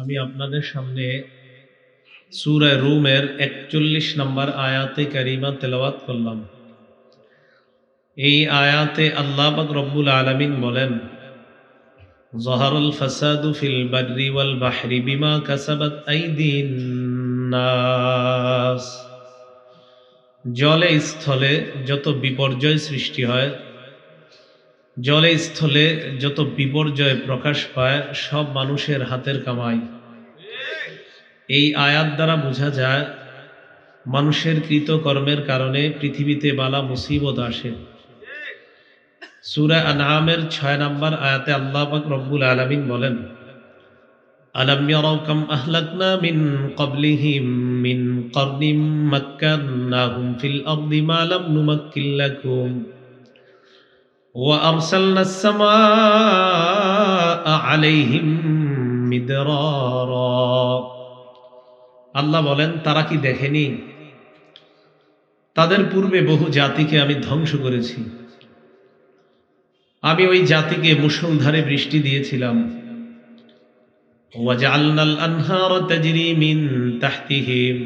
আমি আপনাদের সামনে সূরা রুমের ৪১ নম্বর আয়াতে কারিমা তেলাওয়াত করলাম। এই আয়াতে আল্লাহ পাক রব্বুল আলামিন বলেন, যাহারাল ফাসাদু ফিল বাররি ওয়াল বাহরি বিমা কাসাবাত আইদিন নাস। জলে স্থলে যত বিপর্যয় সৃষ্টি হয়, জলে স্থলে যত বিপর্যয় প্রকাশ পায়, সব মানুষের হাতের কামাই। এই আয়াত দ্বারা বোঝা যায় মানুষের কৃতকর্মের কারণে পৃথিবীতে বালা মুসিবত আসে। সূরা আনআমের ৬ নম্বর আয়াতে আল্লাহ পাক রব্বুল আলামিন বলেন, আলাম ইয়ারাও কাম আহলাকনা মিন ক্বাবলিহিম মিন কারনিম মাক্কান্নাহুম ফিল আরদি মা লাম নুমাক্কিন লাকুম ওয়া আরসালনাস সামাআ আলাইহিম মিদরারা। আল্লাহ বলেন, তারা কি দেখেনি তাদের পূর্বে বহু জাতিকে আমি ধ্বংস করেছি। আমি ওই জাতিকে মুষলধারে বৃষ্টি দিয়েছিলাম। ওয়াজআলনাল আনহারা তাজরি মিন তাহতিহিম।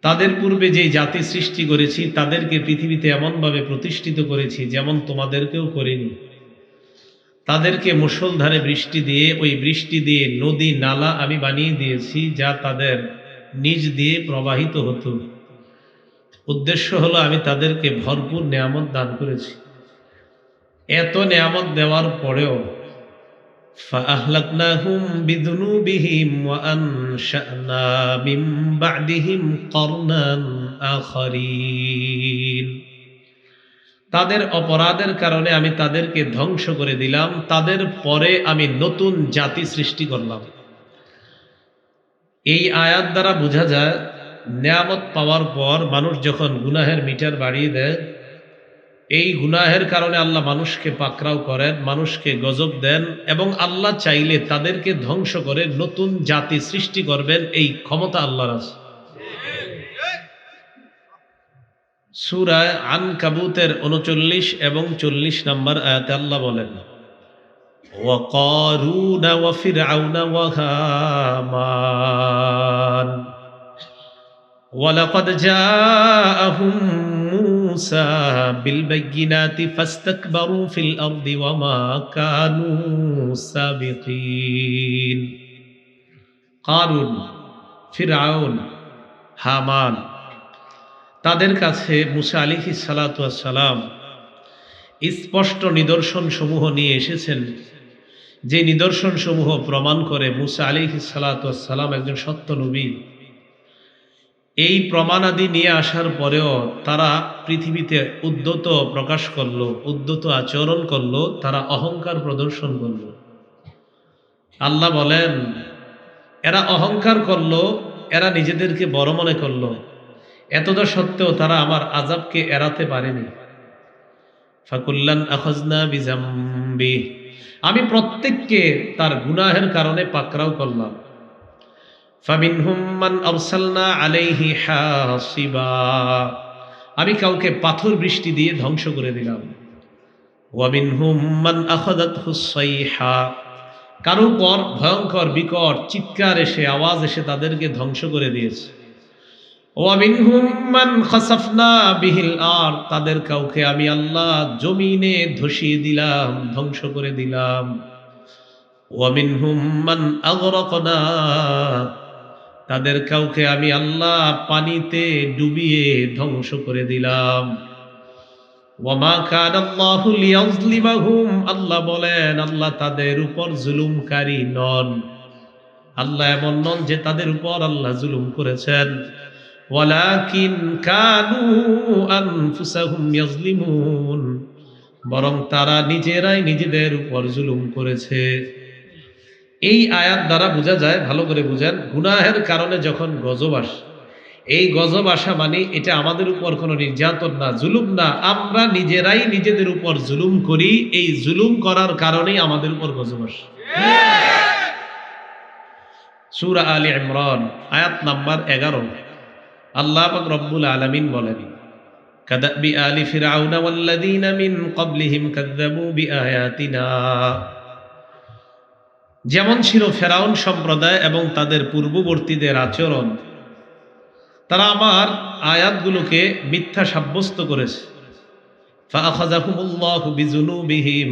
তাদের পূর্বে যে জাতি সৃষ্টি করেছি তাদেরকে পৃথিবীতে এমনভাবে প্রতিষ্ঠিত করেছি যেমন তোমাদেরকেও করিনি। তাদেরকে মুষলধারে বৃষ্টি দিয়ে, ওই বৃষ্টি দিয়ে নদী নালা আমি বানিয়ে দিয়েছি যা তাদের নিজ দিয়ে প্রবাহিত হতো। উদ্দেশ্য হলো আমি তাদেরকে ভরপুর নেয়ামত দান করেছি। এত নেয়ামত দেওয়ার পরেও فأهلكناهم بذنوبهم وأنشأنا من بعدهم قرنا آخرين। তাদের অপরাধের কারণে আমি তাদেরকে ধ্বংস করে দিলাম, তাদের পরে আমি নতুন জাতি সৃষ্টি করলাম। এই আয়াত দ্বারা বোঝা যায় নেয়ামত পাওয়ার পর মানুষ যখন গুনাহের মিটার বাড়িয়ে দেয়, এই গুনাহের কারণে আল্লাহ মানুষকে পাকড়াও করেন, মানুষকে গজব দেন, এবং আল্লাহ চাইলে তাদেরকে ধ্বংস করে নতুন জাতি সৃষ্টি করবেন। এই ক্ষমতা আল্লাহর আছে। সূরা আনকাবুতের ৩৯ এবং ৪০ নম্বর আয়াতে আল্লাহ বলেন, ওয়া কারুন ওয়া ফিরআউন ওয়া হামান ওয়ালাকাদ জাআহুম মূসা বিল বাইয়িনাতি ফাস্তাকবারু ফিল আরদি ওয়া মা কানু সাবিকিন। কারুন, ফিরআউন, হামান, তাদের কাছে মূসা আলাইহিস সালাতু ওয়াস সালাম স্পষ্ট নিদর্শন সমূহ নিয়ে এসেছেন, যে নিদর্শন সমূহ প্রমাণ করে মূসা আলাইহিস সালাতু ওয়াস সালাম একজন সত্য নবী। এই প্রমাণাদি নিয়ে আসার পরেও তারা পৃথিবীতে উদ্ধত প্রকাশ করলো, উদ্ধত আচরণ করলো, তারা অহংকার প্রদর্শন করলো। আল্লাহ বলেন, এরা অহংকার করলো, এরা নিজেদেরকে বড় মনে করলো, এতটা সত্ত্বেও তারা আমার আযাবকে এড়াতে পারেনি। ফাকুল্লান আখাযনা বিযামবি, আমি প্রত্যেককে তার গুনাহের কারণে পাকড়াও করলাম। ফামিনহুম মান আরসালনা আলাইহি হাসিবা, আমি কাউকে পাথর বৃষ্টি দিয়ে ধ্বংস করে দিলাম। ওয়া মিনহুম মান আখাযাতহুস সাইহা, কারো পর ভয়ঙ্কর বিকট চিৎকার এসে, আওয়াজ এসে তাদেরকে ধ্বংস করে দিয়েছে। ওয়া মিনহুম মান খাসাফনা বিহিল আরদ, তাদের কাউকে আমি আল্লাহ জমিনে ধসিয়ে দিলাম, ধ্বংস করে দিলাম। ওয়া মিনহুম মান আগরাকনা, তাদের কাউকে আমি আল্লাহ পানিতে ডুবিয়ে ধ্বংস করে দিলাম। ওয়া মা কানাল্লাহু লিয়াযলিমাহুম, আল্লাহ বলেন আল্লাহ তাদের উপর জুলুমকারী নন। আল্লাহ এমন নন যে তাদের উপর আল্লাহ জুলুম করেছেন। ওয়ালাকিন কানু আনফুসাহুম ইয়াযলিমুন, বরং তারা নিজেরাই নিজেদের উপর জুলুম করেছে। এই আয়াত দ্বারা বোঝা যায়, ভালো করে বুঝেন, গুনাহের কারণে যখন গজব আসে, এই গজব আসা মানে এটা আমাদের উপর কোনো নির্যাতন না, জুলুম না, আমরা নিজেরাই নিজেদের উপর জুলুম করি। এই জুলুম করার কারণেই আমাদের উপর গজব আসে। সূরা আলে ইমরান আয়াত নাম্বার 11, আল্লাহ পাক রব্বুল আলামিন বলেন, কাদাবি আলি ফিরআউন ওয়াল্লাযীনা মিন ক্বাবলিহিম কাযযাবু বিআয়াতিনা। যেমন ছিল ফেরাউন সম্প্রদায় এবং তাদের পূর্ববর্তীদের আচরণ, তারা আমার আয়াতগুলোকে মিথ্যা সাব্যস্ত করেছে। ফাআখাযাহুমুল্লাহু বিযুনুবিহিম,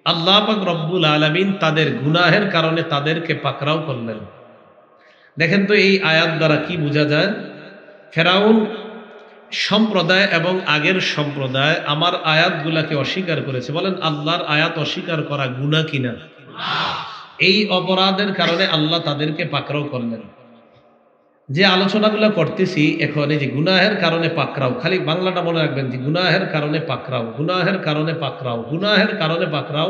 আল্লাহ পাক রব্বুল আলামিন তাদের গুনাহের কারণে তাদেরকে পাকড়াও করলেন। দেখেন তো এই আয়াত দ্বারা কি বোঝা যায়? ফেরাউন সম্প্রদায় এবং আগের সম্প্রদায় আমার আয়াতগুলাকে অস্বীকার করেছে। বলেন আল্লাহর আয়াত অস্বীকার করা গুনাহ কিনা? এই অপরাধের কারণে আল্লাহ তাদেরকে পাকড়াও করলেন। যে আলোচনাগুলো করতেছি এখন, এই যে গুনাহের কারণে পাকড়াও, খালি বাংলাটা মনে রাখবেন যে গুনাহের কারণে পাকড়াও, গুনাহের কারণে পাকড়াও, গুনাহের কারণে পাকড়াও।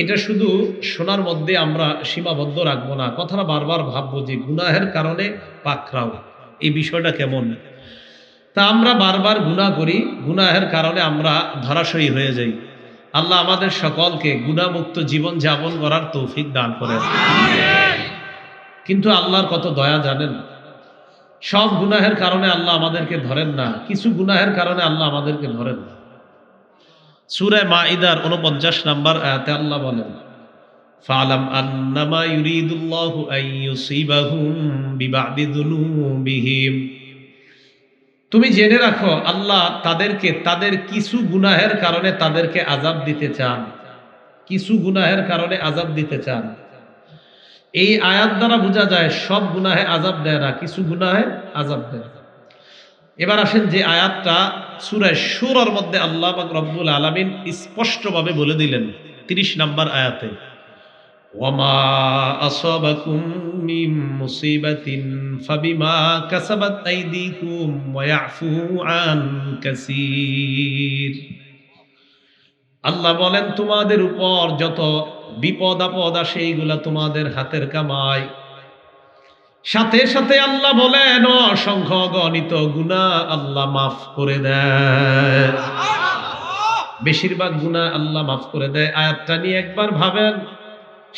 এটা শুধু শোনার মধ্যে আমরা সীমাবদ্ধ রাখবো না, কথাটা বারবার ভাববো যে গুনাহের কারণে পাকড়াও, এই বিষয়টা কেমন। তা আমরা বারবার গুনাহ করি, গুনাহের কারণে আমরা ধরাশয়ী হয়ে যাই। আল্লাহ আমাদের সকলকে গুনাহমুক্ত জীবন যাপন করার তৌফিক দান করেন। কিন্তু আল্লাহর কত দয়া জানেন, সব গুনাহের কারণে আল্লাহ আমাদেরকে ধরেন না, কিছু গুনাহের কারণে আল্লাহ আমাদেরকে ধরেন। সূরা মাঈদার 49 নম্বর আয়াতে আল্লাহ বলেন, ফালাম আন্নামা ইউরিদুল্লাহু আন ইউসিবাহুম বিবাদি যুনুবিহিম, তুমি জেনে রাখো আল্লাহ তাদেরকে তাদের কিছু গুনাহের কারণে তাদেরকে আযাব দিতে চান, কিছু গুনাহের কারণে আযাব দিতে চান। এই আয়াত দ্বারা বোঝা যায় সব গুনাহে আযাব দেয় না, কিছু গুনাহে আযাব দেয়। এবার আসেন যে আয়াতটা সূরা শূরার মধ্যে আল্লাহ পাক রব্বুল আলামিন স্পষ্টভাবে বলে দিলেন 30 নম্বর আয়াতে, ওয়ামা আসাবাকুম মিন মুসিবাতিন ফাবিমা কাসাবাত আইদিকুম ওয়া ইয়াফু আন কাসীর। আল্লাহ বলেন তোমাদের উপর যত বিপদ আপদ আসে এইগুলা তোমাদের হাতের কামাই। সাথে সাথে আল্লাহ বলেন অসংখ্য অগণিত গুনাহ আল্লাহ মাফ করে দেয়, বেশিরভাগ গুনাহ আল্লাহ মাফ করে দেয়। আয়াতটা নিয়ে একবার ভাবেন,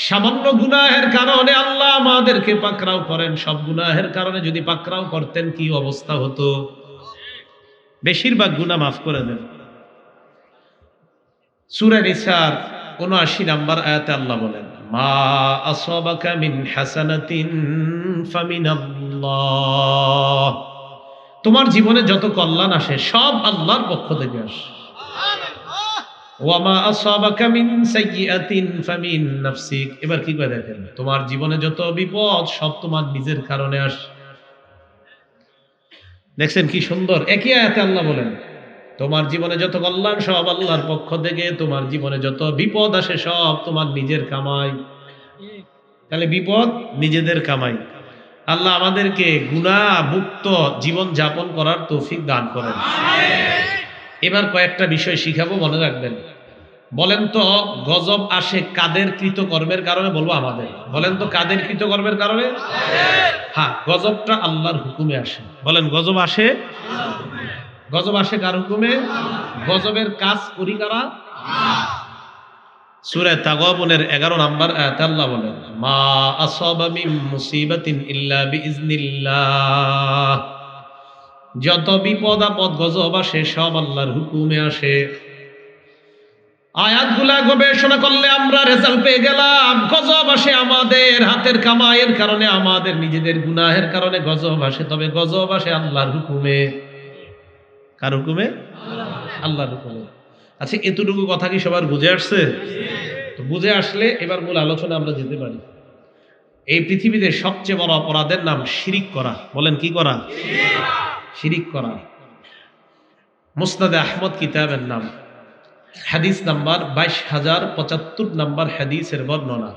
সামান্য গুনাহের কারণে আল্লাহ আমাদেরকে পাকড়াও করেন, সব গুনাহের কারণে যদি পাকড়াও করতেন কি অবস্থা হতো। বেশিরভাগ গুনাহ মাফ করে দেন। সূরা নিসার ৭৯ নম্বর আয়াতে আল্লাহ বলেন, মা আসাবাকা মিন হাসানাতিন ফামিনাল্লাহ, তোমার জীবনে যত কল্যাণ আসে সব আল্লাহর পক্ষ থেকে আসে। ওয়া মা আসাবাকা মিন সাইয়্যাতিন ফামিন নাফসিক, এবার কি করে দেখেন, তোমার জীবনে যত বিপদ সব তোমার নিজের কারণে আসে। দেখছেন কি সুন্দর, একই আয়াতে আল্লাহ বলেন তোমার জীবনে যত কল্যাণ সব আল্লাহর পক্ষ থেকে, তোমার জীবনে যত বিপদ আসে সব তোমার নিজের কামাই। তাহলে বিপদ নিজেদের কামাই। আল্লাহ আমাদেরকে গুনাহ মুক্ত জীবন যাপন করার তৌফিক দান করেন। এবার কয়েকটা বিষয় শিখাবো, মনে রাখবেন। বলেন তো গজব আসে কাদের কৃতকর্মের কারণে? বলবো আমাদের। বলেন তো কাদের কৃতকর্মের কারণে? হ্যাঁ, গজবটা আল্লাহর হুকুমে আসে। বলেন গজব আসে, গজব আসে কার হুকুমে? গজবের কাজ করি কারা? সূরা তাগাবুনের 11 নম্বর আয়াতে আল্লাহ বলেন, মা আসাবা মিন মুসিবাতিন ইল্লা বিইজনিল্লাহ, যত বিপদ আপদ গজব আসে সব আল্লাহর হুকুমে আসে। আয়াতগুলা গবেষণা করলে আমরা রেজাল্ট পেয়ে গেলাম, গজব আসে আমাদের হাতের কামাইয়ের কারণে, আমাদের নিজেদের গুনাহের কারণে গজব আসে, তবে গজব আসে আল্লাহর হুকুমে। কার হুকুমে? আল্লাহর হুকুমে। আচ্ছা, এতটুকু কথা কি সবার বুঝে আসছে? তো বুঝে আসলে এবার মূল আলোচনা আমরা যেতে পারি। এই পৃথিবীতে সবচেয়ে বড় অপরাধের নাম শিরিক করা। বলেন কি করা? শিরিক করা। মুসনাদে আহমদ কিতাবের নাম, হাদিস নাম্বার ২২,০৭৫ নম্বর হাদিসের বর্ণনা।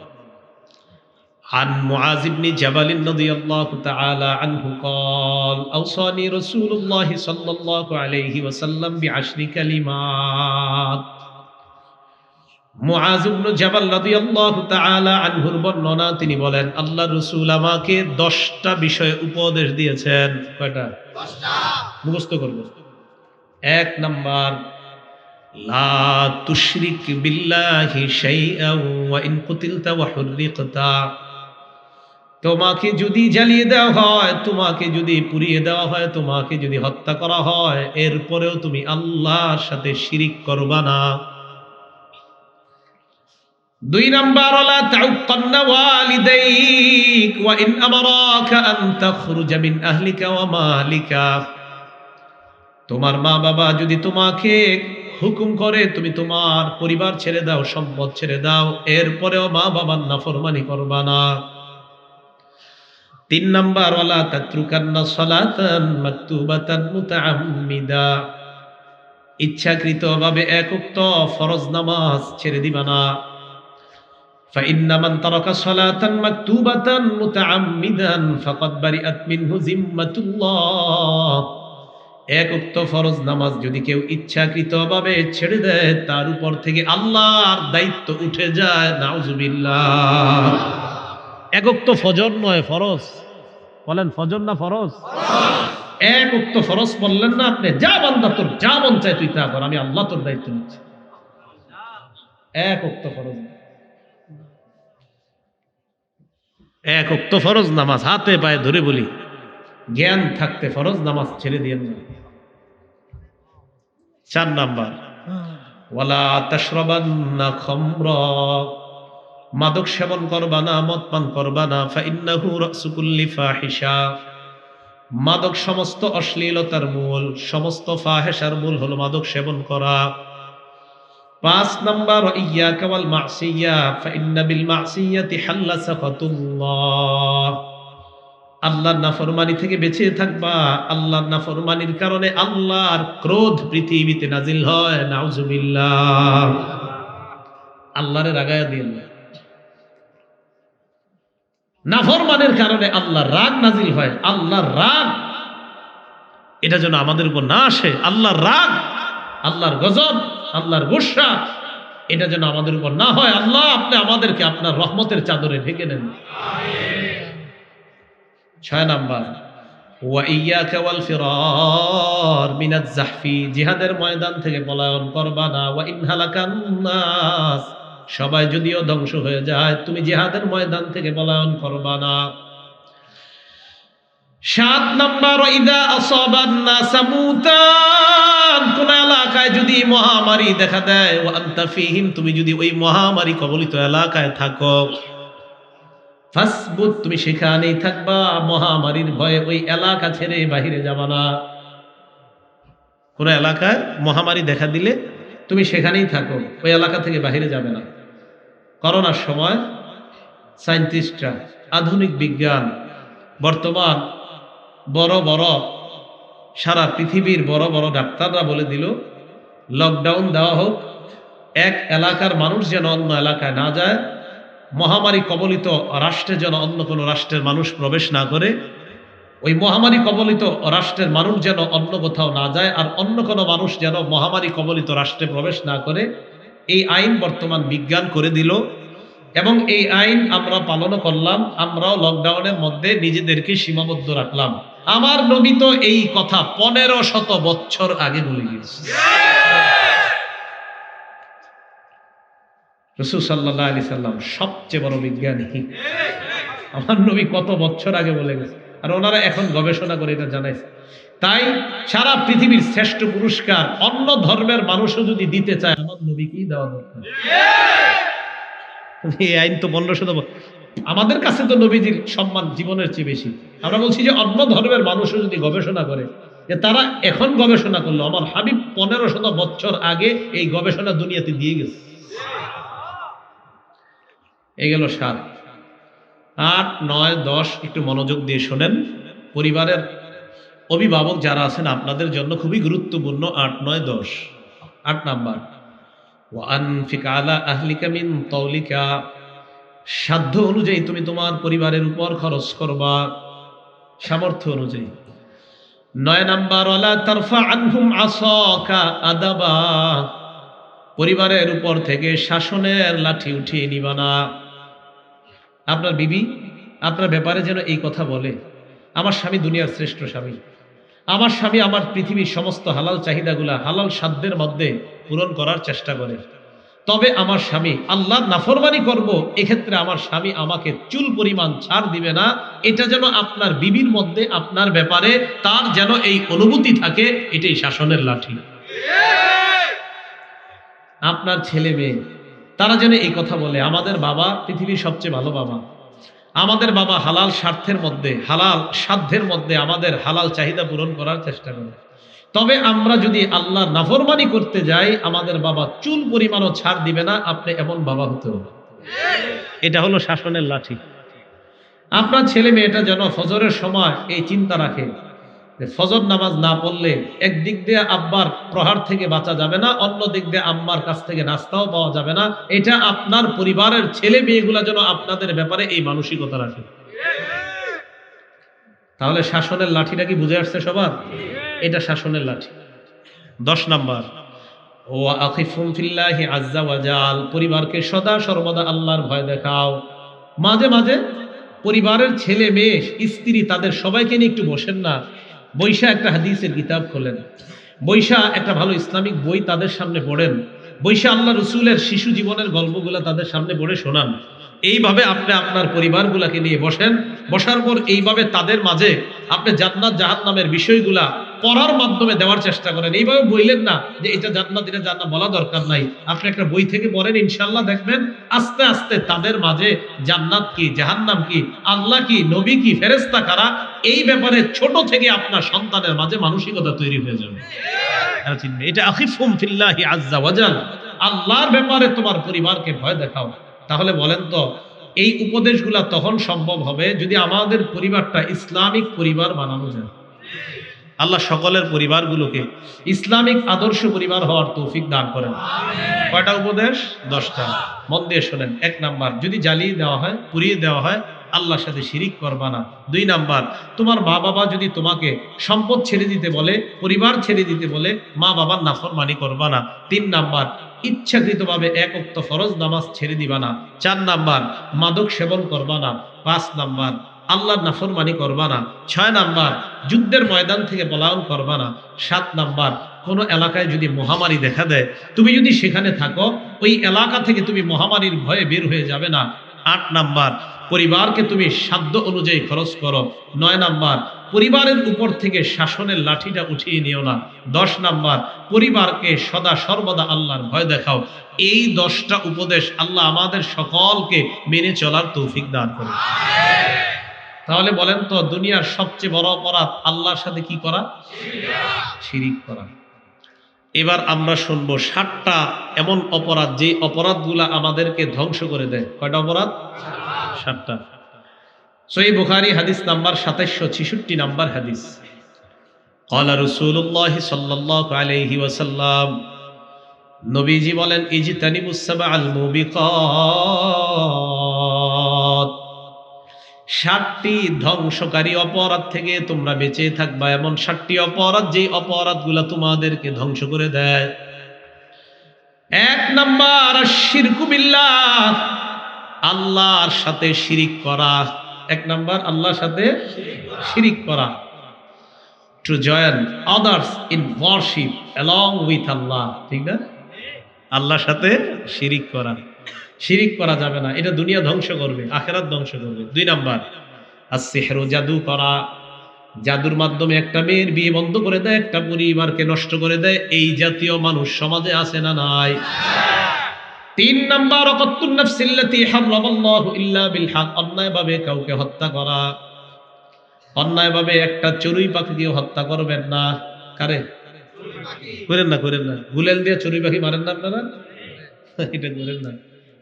عن معاذ بن جبل رضي الله تعالى عنه قال أوصاني رسول الله صلى الله عليه وسلم بعشر كلمات। মুআয ইবনে জাবাল রাদিয়াল্লাহু তাআলা আনহুর বর্ণনা, তিনি বলেন আল্লাহর রাসূল আমাকে 10টা বিষয়ে উপদেশ দিয়েছেন। কয়টা? 10টা। মুখস্থ করব। 1 নাম্বার, লা তুশরিক বিল্লাহি শাইআন ওয়া ইন কুতিলতা ওয়া হুররিকতা, তোমাকে যদি জ্বালিয়ে দেওয়া হয়, তোমাকে যদি পুড়িয়ে দেওয়া হয়, তোমাকে যদি হত্যা করা হয়, এরপরেও তুমি আল্লাহর সাথে শিরিক করবা না। দুই নাম্বার, ওয়ালা তাউক্কান্না ওয়ালিদাইক ওয়া ইন আমারাকা আন তাখরুজা মিন আহলিকা ওয়া মালিকা। তোমার মা বাবা যদি তোমাকে হুকুম করে তুমি তোমার পরিবার ছেড়ে দাও, সম্পদ ছেড়ে দাও, এরপরেও মা বাবার নাফরমানি করবা না। তিন নাম্বার, ওয়ালা তাতরুকান্না সালাতান মাকতুবাতান মুতাআম্মিদা। ইচ্ছাকৃতভাবে এক ওয়াক্ত ফরজ নামাজ ছেড়ে দিবা না। ফাইন্না মান তারাকা সালাতান মাকতুবাতান মুতাআম্মিদান ফাকাদ বারিআত মিনহু জিম্মাতুল্লাহ। এক ওয়াক্ত ফরজ নামাজ যদি কেউ ইচ্ছাকৃতভাবে ছেড়ে দেয়, তার উপর থেকে আল্লাহর দায়িত্ব উঠে যায়। নাউজুবিল্লাহ। এক ওয়াক্ত ফজর নয়, ফরজ। বলেন ফজর না ফরজ? এক ওয়াক্ত ফরজ বললেন না আপনি, যা বান্দা তোর যা মন চায় তুই তা কর, আমি আল্লাহ তোর দায়িত্ব নিচ্ছি। এক ওয়াক্ত ফরজ, এক ওয়াক্ত ফরজ নামাজ হাতে পায়ে ধরে বলি, জ্ঞান থাকতে ফরজ নামাজ ছেড়ে দিয়েন না। চার নাম্বার, ওয়ালা তাশরাবান্না খামরা। মাদক সেবন করবা না, মদ পান করবা না। ফাইন্নাহু রাসু কুল্লি ফাহিশা। মাদক সমস্ত অশ্লীলতার মূল, সমস্ত ফাহেশার মূল হলো মাদক সেবন করা। পাঁচ নাম্বার, ইয়াকা ওয়াল মাসিয়া ফাইন্না বিল মাসিয়াতি হাল্লা সাখাতুল্লাহ। আল্লাহর নাফরমানি থেকে বেঁচে থাকবা। আল্লাহর নাফরমানির কারণে আল্লাহর ক্রোধ পৃথিবীতে নাজিল হয়। নাউজুবিল্লাহ। আল্লাহরে রাগায়া দিন। নাফরমানের কারণে আল্লাহর রাগ নাজিল হয়। আল্লাহর রাগ এটা যেন আমাদের উপর না আসে। আল্লাহর রাগ, আল্লাহর গজব, আল্লাহর গুসা এটা যেন আমাদের উপর না হয়। আল্লাহ আপনি আমাদেরকে আপনার রহমতের চাদরে ঢেকে নেন। ছয় নাম্বার, ওয়া ইয়াকা ওয়াল ফিরার মিনাজ জাহফি। জিহাদের ময়দান থেকে পলায়ন করবা না। ওয়া ইন হালাকান নাস। সবাই যদিও ধ্বংস হয়ে যায়, তুমি জিহাদের ময়দান থেকে পলায়ন করবা না। সাত নাম্বার, ইদা আসাবান নাস মুতান। কোন এলাকায় যদি মহামারী দেখা দেয়, ওয়া আনতা ফীহিম, তুমি যদি ওই মহামারী কবলিত এলাকায় থাকো, ফাসবুত, তুমি সেখানেই থাকবা। মহামারীর ভয়ে ওই এলাকা ছেড়ে বাহিরে যাবা না। কোন এলাকায় মহামারী দেখা দিলে তুমি সেখানেই থাকো, ওই এলাকা থেকে বাহিরে যাবে না। করোনার সময় সায়েন্টিস্টরা, আধুনিক বিজ্ঞান, বর্তমান বড় বড় সারা পৃথিবীর বড় বড় ডাক্তাররা বলে দিল, লকডাউন দেওয়া হোক, এক এলাকার মানুষ যেন অন্য এলাকায় না যায়, মহামারী কবলিত রাষ্ট্রে যেন অন্য কোনো রাষ্ট্রের মানুষ প্রবেশ না করে, ওই মহামারী কবলিত রাষ্ট্রের মানুষ যেন অন্য কোথাও না যায়, আর অন্য কোনো মানুষ যেন মহামারী কবলিত রাষ্ট্রে প্রবেশ না করে। এই আইন বর্তমান বিজ্ঞান করে দিল এবং এই আইন আমরা পালনও করলাম। আমরাও লকডাউনের মধ্যে নিজেদেরকে সীমাবদ্ধ রাখলাম। আমার নবী তো এই কথা 1500 বছর আগে বলে গিয়েছে। রাসূল সাল্লাল্লাহু আলাইহি সাল্লাম সবচেয়ে বড় বিজ্ঞানী। আমার নবী কত বছর আগে বলে গেছে, আর ওনারা এখন গবেষণা করে এটা জানাইছে। তাই সারা পৃথিবীর শ্রেষ্ঠ পুরস্কার অন্য ধর্মের মানুষও যদি দিতে চায়, আমার নবীকেই দেওয়া দরকার। এই আইন তো 1500। আমাদের কাছে তো নবীজির সম্মান জীবনের চেয়ে বেশি। আমরা বলছি যে অন্য ধর্মের মানুষও যদি গবেষণা করে, যে তারা এখন গবেষণা করলো, আমার হাবিব 1500 বছর আগে এই গবেষণা দুনিয়াতে দিয়ে গেছে। এই গেল 7, 8, 9, 10 একটু মনোযোগ দিয়ে শোনেন। পরিবারের অভিভাবক যারা আছেন আপনাদের জন্য খুবই গুরুত্বপূর্ণ 8, 9, 10। 8 নাম্বার, ওয়ানফিক আলা আহলিকা মিন তাওলিকা। সাধ্য অনুযায়ী তুমি তোমার পরিবারের উপর খরচ করবা, সামর্থ্য অনুযায়ী। 9 নাম্বার, ওয়ালা তারফা আনহুম আসাকা আদাবা। পরিবারের উপর থেকে শাসনের লাঠি উঠিয়ে নিবা না। আপনার বিবি আপনার ব্যাপারে যেন এই কথা বলে, আমার স্বামী দুনিয়ার শ্রেষ্ঠ স্বামী, আমার স্বামী আমার পৃথিবীর সমস্ত হালাল চাহিদাগুলা হালাল সাধ্যের মধ্যে পূরণ করার চেষ্টা করে, তবে আমার স্বামী আল্লাহর নাফরমানি করব, এক্ষেত্রে আমার স্বামী আমাকে চুল পরিমাণ ছাড় দিবে না। এটা যেন আপনার বিবির মধ্যে আপনার ব্যাপারে তার যেন এই অনুভূতি থাকে, এটাই শাসনের লাঠি। আপনার ছেলে মেয়ে তারা যেন এই কথা বলে, আমাদের বাবা পৃথিবীর সবচেয়ে ভালো বাবা, আমাদের বাবা হালাল স্বার্থের মধ্যে, হালাল সাধ্যের মধ্যে আমাদের হালাল চাহিদা পূরণ করার চেষ্টা করে। তবে আমরা যদি আল্লাহর নাফরমানি করতে যাই, আমাদের বাবা চুল পরিমাণও ছাড় দিবে না। আপনি এমন বাবা হতে হবে। এটা হলো শাসনের লাঠি। আপনার ছেলে মেয়েটা যেন ফজরের সময় এই চিন্তা রাখে যে ফজর নামাজ না পড়লে একদিক দিয়ে আব্বার প্রহার থেকে বাঁচা যাবে না, অন্য দিক দিয়ে আম্মার কাছ থেকে নাস্তাও পাওয়া যাবে না। এটা আপনার পরিবারের ছেলে মেয়েগুলা যেন আপনাদের ব্যাপারে এই মানসিকতা রাখে। তাহলে শাসনের লাঠিটা কি বুঝে আসছে সবার? এটা শাসনের লাঠি। 10 নাম্বার, ওয়া আখিফুম ফিল্লাহি আযজা ওয়া জাল, পরিবারকে সদা সর্বদা আল্লাহর ভয় দেখাও। মাঝে মাঝে পরিবারের ছেলে মেয়ে স্ত্রী তাদের সবাইকে নিয়ে একটু বসেন না, বৈশা একটা হাদিসের কিতাব খোলেন, বৈশা একটা ভালো ইসলামিক বই তাদের সামনে পড়েন, বৈশা আল্লাহ রসুলের শিশু জীবনের গল্পগুলো তাদের সামনে পড়ে শোনান। এইভাবে আপনি আপনার পরিবারগুলাকে নিয়ে বসেন, বসার পর এইভাবে তাদের মাঝে আপনি জান্নাত জাহান্নামের বিষয়গুলা পড়ার মাধ্যমে দেওয়ার চেষ্টা করেন। এইভাবে বললেন না যে এটা জান্নাত এটা জান্নাত, বলা দরকার নাই। আপনি একটা বই থেকে পড়েন, ইনশাআল্লাহ দেখবেন আস্তে আস্তে তাদের মাঝে জান্নাত কি, জাহান্নাম কি, আল্লাহ কি, নবী কি, ফেরেশতা কারা, এই ব্যাপারে ছোট থেকে আপনার সন্তানের মাঝে মানসিকতা তৈরি হয়ে যাবে। এটা আখিফুম ফিল্লাহি আযজা ওয়া জাল, আল্লাহর ব্যাপারে তোমার পরিবারকে ভয় দেখাও। তাহলে বলেন তো এই উপদেশগুলা তখন সম্ভব হবে যদি আমাদের পরিবারটা ইসলামিক পরিবার বানানো যায়। আল্লাহ সকলের পরিবারগুলোকে ইসলামিক আদর্শ পরিবার হওয়ার তৌফিক দান করেন। কয়টা উপদেশ? 10টা। মন দিয়ে শোনেন। 1 নাম্বার, যদি জ্বালিয়ে দেওয়া হয়, পুড়িয়ে দেওয়া হয়, আল্লাহর সাথে শিরিক করবা না। 2 নাম্বার, তোমার মা বাবা যদি তোমাকে সম্পদ ছেড়ে দিতে বলে, পরিবার ছেড়ে দিতে বলে, মা বাবার নাফরমানি করবা না। 3 নাম্বার, ইচ্ছাকৃতভাবে 1 ওয়াক্ত ফরজ নামাজ ছেড়ে দিবা না। 4 নাম্বার, মাদক সেবন করবা না। 5 নাম্বার, আল্লাহর নাফরমানি করবা না। 6 নাম্বার, যুদ্ধের ময়দান থেকে পলায়ন করবা না। 7 নাম্বার, কোন এলাকায় যদি মহামারী দেখা দেয়, তুমি যদি সেখানে থাকো, ওই এলাকা থেকে তুমি মহামারীর ভয়ে বের হয়ে যাবে না। 8 নাম্বার, পরিবারকে তুমি সাধ্য অনুযায়ী খরচ করো। 9 নাম্বার, পরিবারের উপর থেকে শাসনের লাঠিটা উঠিয়ে নিও না। 10 নাম্বার, পরিবারকে সদা সর্বদা আল্লাহর ভয় দেখাও। এই 10টা উপদেশ আল্লাহ আমাদের সকলকে মেনে চলার তৌফিক দান করে। তাহলে বলেন তো দুনিয়ার সবচেয়ে বড় অপরাধ আল্লাহর সাথে কি করা? শিরিক করা। এবার আমরা শুনবো 7টা এমন অপরাধ যে অপরাধগুলা আমাদেরকে ধ্বংস করে দেয়। কয়টা অপরাধ? 7টা। সহিহ বুখারী হাদিস নাম্বার 2766 নাম্বার হাদিস। ক্বালা রাসূলুল্লাহ সাল্লাল্লাহু আলাইহি ওয়াসাল্লাম, নবীজি বলেন, ইজতানিবুস সাবআল মুবিকাত, 7টি ধ্বংসকারী অপরাধ থেকে তোমরা বেঁচে থাকবা। এমন 7টি অপরাধ যেই অপরাধগুলা তোমাদেরকে ধ্বংস করে দেয়। 1 নাম্বার, শিরকু বিল্লাহ, আল্লাহর সাথে শিরিক করা। 1 নাম্বার, আল্লাহর সাথে শিরিক করা। To join others in worship along with Allah. ঠিক না? আল্লাহর সাথে শিরিক করা। শিরিক করা যাবে না, এটা দুনিয়া ধ্বংস করবে, আখিরাত ধ্বংস করবে। 2 নাম্বার, as-sihru, জাদু করা। জাদুর মাধ্যমে একটা মেয়ের বিয়ে বন্ধ করে দেয়, একটা পরিবারকে নষ্ট করে দেয়। এই জাতীয় মানুষ সমাজে আছে না নাই? 3 নাম্বার, কাতুন নাফসিল্লাতী হারামাল্লাহু ইল্লা বিল হক, অন্যায়ভাবে কাউকে হত্যা করা। অন্যায়ভাবে একটা চড়ুই পাখিকে হত্যা করবেন না। কারে? করেন না, করেন না। গুলেল দিয়ে চড়ুই পাখি মারেন না আপনারা? এটা করেন না।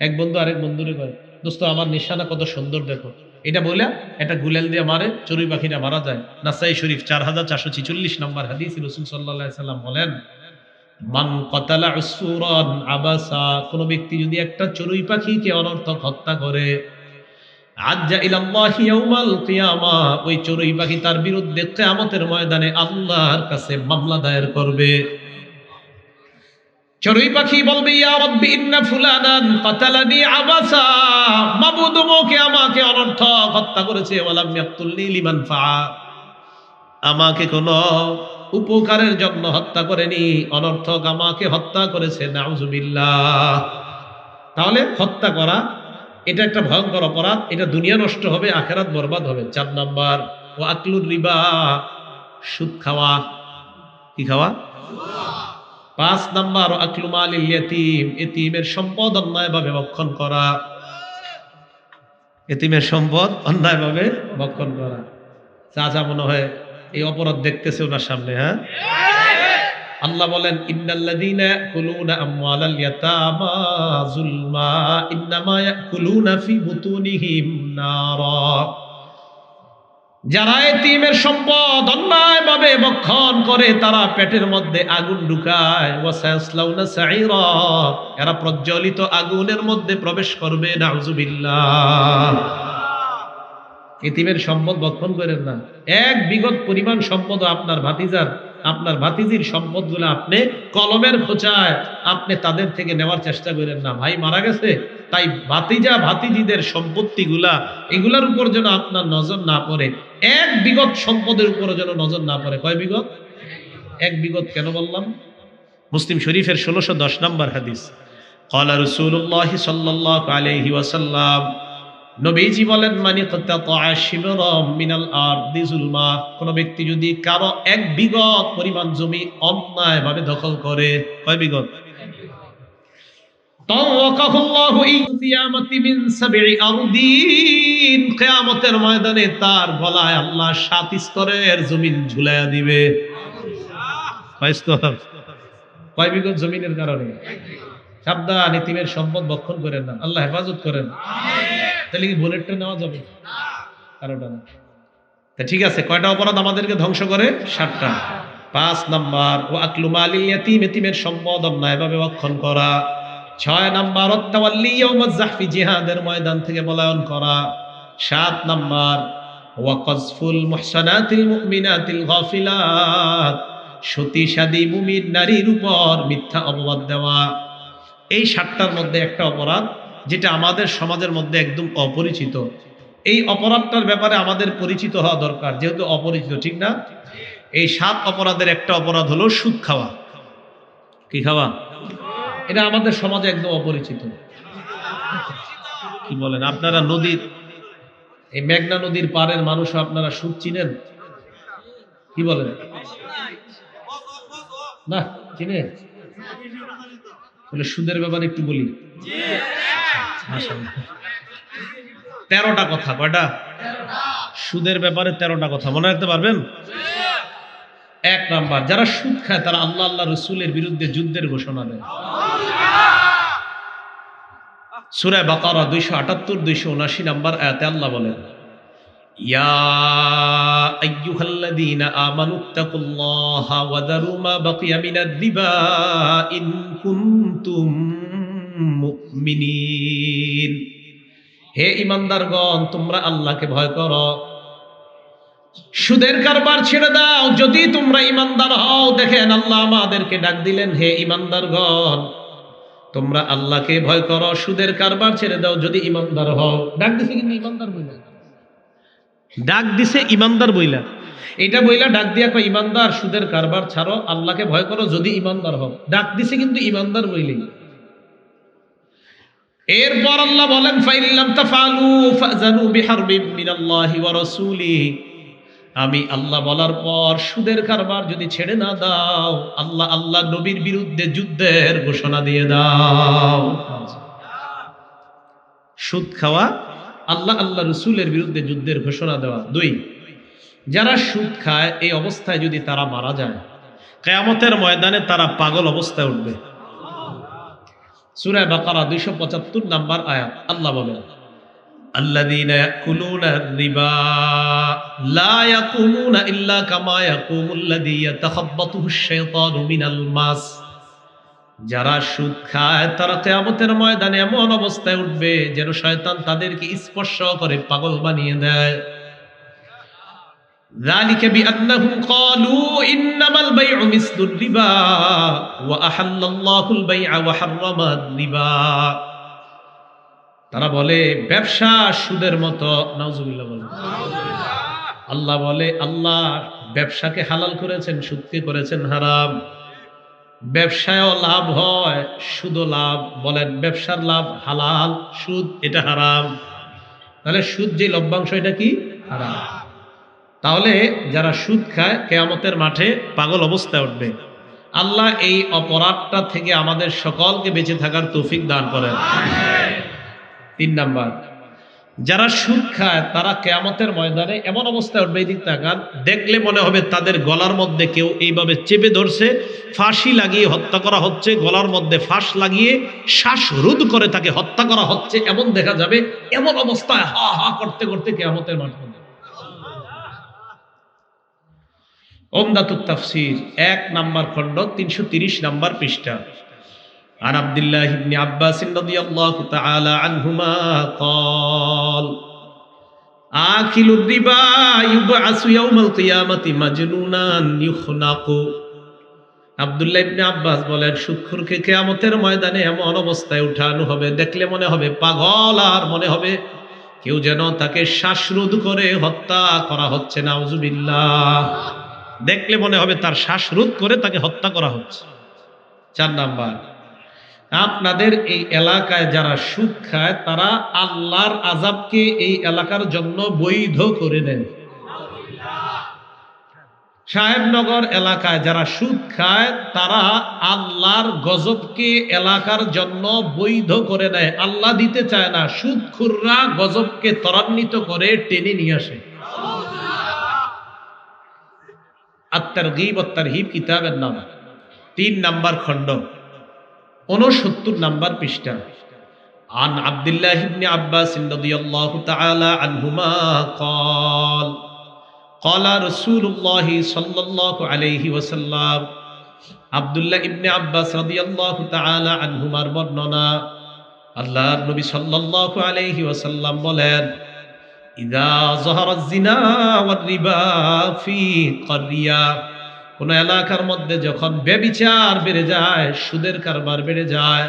এক বন্ধু আরেক বন্ধুরে কয়, দোস্ত আমার নিশানা কত সুন্দর দেখো। এটা বলে একটা গুলেল দিয়ে মারে, চড়ুই পাখিটা মারা যায়। নাসাই শরীফ 4446 নম্বর হাদিস। রাসূল সাল্লাল্লাহু আলাইহি সাল্লাম বলেন, মান কাতালা উসফুরান আবাসা, কোন ব্যক্তি যদি একটা চড়ুই পাখিকে অনর্থক হত্যা করে, আজ্জা ইলাল্লাহি ইয়াউমাল কিয়ামা, ওই চড়ুই পাখি তার বিরুদ্ধে কিয়ামতের ময়দানে আল্লাহর কাছে মামলা দায়ের করবে। চড়ুই পাখি বলবে, ইয়া রাব্বি ইন্না ফুলানান কাতালানি আবাসা, মাবুদ মোকে আমাকে অনর্থক হত্যা করেছে, ওয়ালাম ইয়াকতুলনি লিমান ফা, আমাকে কোনো উপকারের জন্য হত্যা করেনি, অনর্থক আমাকে হত্যা করেছে। নাউজুবিল্লাহ। তাহলে হত্যা করা এটা একটা ভয়ঙ্কর অপরাধ। এটা দুনিয়া নষ্ট হবে, আখিরাত বরবাদ হবে। 4 নাম্বার, ওয়া আকলুর রিবা, সুদ খাওয়া। কি খাওয়া? 5 নাম্বার আকলু মালিল ইয়াতীম, এতিমের সম্পদ অন্যায়ভাবে ভক্ষণ করা। এতিমের সম্পদ অন্যায়ভাবে ভক্ষণ করা। চাচা মনে হয় এই অপরাধ দেখতেছে ওনার সামনে। হ্যাঁ, আল্লাহ বলেন ইন্নাল্লাযীনা ইয়াকুলুনা আমওয়ালাল ইয়াতামা যুলমা ইন্নামা ইয়াকুলুনা ফি বুতুনিহিম নারা। যারা এতিমের সম্পদ অন্যায়ভাবে ভক্ষণ করে তারা পেটের মধ্যে আগুন ঢুকায়। ওয়াসায়াসলাউনা সাঈরা, এরা প্রজ্বলিত আগুনের মধ্যে প্রবেশ করবে। নাউযুবিল্লাহ। এতিমের সম্পদ ভক্ষণ করেন না। এক বিগত পরিমাণ সম্পদ আপনার ভাতিজার, আপনার ভাতিজির সম্পদগুলো আপনি কলমের খোঁচায় আপনি তাদের থেকে নেওয়ার চেষ্টা করেন না। ভাই মারা গেছে, তাই ভাতিজা ভাতিজিদের সম্পত্তিগুলা এগুলার উপর যেন আপনার নজর না পড়ে। এক বিগত সম্পদের উপর যেন নজর না পড়ে। কয় বিগত? এক বিগত। কেন বললাম? মুসলিম শরীফের 1610 নম্বর হাদিস। ক্বালা রাসূলুল্লাহি সাল্লাল্লাহু আলাইহি ওয়াসাল্লাম, নবীজি বলেন মানি কাতাতা শিবরাম মিনাল আরদি যুলমা, কোন ব্যক্তি যদি কারো এক বিগত পরিমাণ জমি অন্যায়ভাবে দখল করে। কয় বিগত? তাওয়াকাহুল্লাহু ইল কিয়ামাতি মিন সাবঈ আরদিন, কিয়ামতের ময়দানে তার গলায় আল্লাহ 7 স্তরের জমিন ঝুলাইয়া দিবে। কয় স্তর? কয় বিগত জমিনের কারণে? সাবধান, এতিমের সম্পদ ভক্ষণ করেন না। আল্লাহ হেফাজত করেন। তাহলে কি বুলেটটা নেওয়া যাবে? কারোটা না। তা ঠিক আছে, কয়টা অপরাধ আমাদেরকে ধ্বংস করে? 7টা। 5 নাম্বার ও আকলু মালিল ইয়াতীম, এতিমের সম্পদ অন্যায়ভাবে ভক্ষণ করা। 6 নাম্বার ওয়াত্তাওয়াল্লি ইয়াউমাজ জাহফি, জিহাদের ময়দান থেকে পলায়ন করা। 7 নাম্বার ওয়া কাযফুল মুহসানাতিল মুমিনাতিল গাফিলাত, সতীসাদী মুমিন নারীর উপর মিথ্যা অপবাদ দেওয়া। এই 7টার মধ্যে একটা অপরাধ যেটা আমাদের সমাজের মধ্যে একদম অপরিচিত। এই অপরাধটার ব্যাপারে আমাদের পরিচিত হওয়া দরকার, যেহেতু অপরিচিত, ঠিক না? এই 7 অপরাধের একটা অপরাধ হলো সুদ খাওয়া। কি খাওয়া? এটা আমাদের সমাজে একদম অপরিচিত। কি বলেন আপনারা? নদীর, এই মেঘনা নদীর পাড়ের মানুষ আপনারা সুদ চিনেন? কি বলেন? না চিনে? সুদের ব্যাপারে একটু বলি। 13টা কথা। কয়টা? সুদের ব্যাপারে 13টা কথা মনে রাখতে পারবেন? 1 নাম্বার, যারা সুদ খায় তারা আল্লাহ আল্লাহ রাসূলের বিরুদ্ধে যুদ্ধের ঘোষণা দেয়। সূরা বাকারা 278 279 নাম্বার আয়াতে আল্লাহ বলেন, ইয়া আইয়ুহাল্লাযীনা আমানুত্তাকুল্লাহা ওয়া যারু মা বাকিয়া মিনার রিবা ইন কুনতুম মুমিনিন। হে ঈমানদারগণ, তোমরা আল্লাহকে ভয় করো, সুদের কারবার ছেড়ে দাও যদি তোমরা ঈমানদার হও। দেখেন আল্লাহ আমাদেরকে ডাক দিলেন, হে ঈমানদারগণ, তোমরা আল্লাহকে ভয় করো, সুদের কারবার ছেড়ে দাও যদি ঈমানদার হও। ডাক দিছে কিন্তু ঈমানদার বইলা, ডাক দিছে ঈমানদার বইলা। এটা বইলা ডাক দিয়া কয় ঈমানদার সুদের কারবার ছাড়ো, আল্লাহকে ভয় করো যদি ঈমানদার হও। ডাক দিছে কিন্তু ঈমানদার বইলেই। এরপর আল্লাহ বলেন ফাইল্লাম তাফআলু ফাযানু বিহারবিম মিনাল্লাহি ওয়া রাসূলিহি, আমি আল্লাহ বলার পর সুদের কারবার যদি ছেড়ে না দাও, আল্লাহ আল্লাহ নবীর বিরুদ্ধে যুদ্ধের ঘোষণা দিয়ে দাও। সুদ খাওয়া, আল্লাহ আল্লাহ রসুলের বিরুদ্ধে যুদ্ধের ঘোষণা দেওয়া। 2, যারা সুদ খায় এই অবস্থায় যদি তারা মারা যায়, কিয়ামতের ময়দানে তারা পাগল অবস্থায় উঠবে। সূরা বাকারা 275 নাম্বার আয়াত আল্লাহ বলেন, আল্লাযীনা ইয়াকুলুনা রিবা লা ইয়াকুমুনা ইল্লা কামা ইয়াকুমুল্লাযী ইয়াতাখাব্বাতুহুশ শাইতানু মিনাল মাস। যারা সুদ খায় তারা কিয়ামতের ময়দানে এমন অবস্থায় উঠবে যেন শয়তান তাদেরকে স্পর্শ করে পাগল বানিয়ে দেয়। যালিকা বিআন্নাহুম ক্বালু ইন্নামাল বাই'উ মিসলুর রিবা ওয়া আহাল্লাল্লাহুল বাই'a ওয়া হাররামার রিবা। তারা বলে ব্যবসা সুদের মতো। নাউজুবিল্লাহ বলেন। আল্লাহ বলে আল্লাহ ব্যবসাকে হালাল করেছেন, সুদকে করেছেন হারাম। ব্যবসায়ও লাভ হয়, সুদও লাভ। বলেন ব্যবসার লাভ হালাল, সুদ এটা হারাম। তাহলে সুদ যে লভ্যাংশ এটা কি? হারাম। তাহলে যারা সুদ খায় কিয়ামতের মাঠে পাগল অবস্থায় উঠবে। আল্লাহ এই অপরাধটা থেকে আমাদের সকলকে বেঁচে থাকার তৌফিক দান করেন। 3 নাম্বার, যারা সুদ খায় তারা কিয়ামতের ময়দানে এমন অবস্থায় উঠবে, এদিক তাকান, দেখলে মনে হবে তাদের গলার মধ্যে কেউ এইভাবে চেপে ধরছে, ফাঁসি লাগিয়ে হত্যা করা হচ্ছে, গলার মধ্যে ফাঁস লাগিয়ে শ্বাসরোধ করে তাকে হত্যা করা হচ্ছে, এমন দেখা যাবে। এমন অবস্থায় হা হা করতে করতে কিয়ামতের মাঠ হবে। ওমদাতুত তাফসীর 1 নাম্বার খণ্ড 330 নাম্বার পৃষ্ঠা। عن عبد الله بن عباس رضي الله تعالى عنهما قال آكل الربا يبعث يوم القيامة مجنونا يخنق। আব্দুল্লাহ ইবনে আব্বাস বলেন, সুদখোরকে কিয়ামতের ময়দানে এমন অবস্থায় উঠানো হবে, দেখলে মনে হবে পাগল, আর মনে হবে কেউ যেন তাকে শ্বাসরোধ করে হত্যা করা হচ্ছে। নাউজুবিল্লাহ। দেখলে মনে হবে তার শ্বাসরোধ করে তাকে হত্যা করা হচ্ছে। 4 নাম্বার, আপনাদের এই এলাকায় যারা সুদ খায় তারা আল্লাহর আযাবকে এই এলাকার জন্য বৈধ করে দেন। সাহেবনগর এলাকায় যারা সুদ খায় তারা আল্লাহর গজবকে এলাকার জন্য বৈধ করে দেয়। আল্লাহ দিতে চায় না, সুদখোররা গজবকে ত্বরান্বিত করে টেনে নিয়ে আসে। আত-তারগীব ওয়াত-তারহীব কিতাবের নাম, 3 নাম্বার খণ্ড 69 নাম্বার পৃষ্ঠা। আন আব্দুল্লাহ ইবনে আব্বাস রাদিয়াল্লাহু তাআলা আনহুমা قال قال رسول الله صلى الله عليه وسلم। আব্দুল্লাহ ইবনে আব্বাস রাদিয়াল্লাহু তাআলা আনহুমার বর্ণনা, আল্লাহর নবী সাল্লাল্লাহু আলাইহি ওয়াসাল্লাম বলেন, ইযা যাহারাজ জিনা ওয়ার রিবা ফি ক্বরিয়া, কোন এলাকার মধ্যে যখন ব্যভিচার বেড়ে যায়, সুদের কারবার বেড়ে যায়,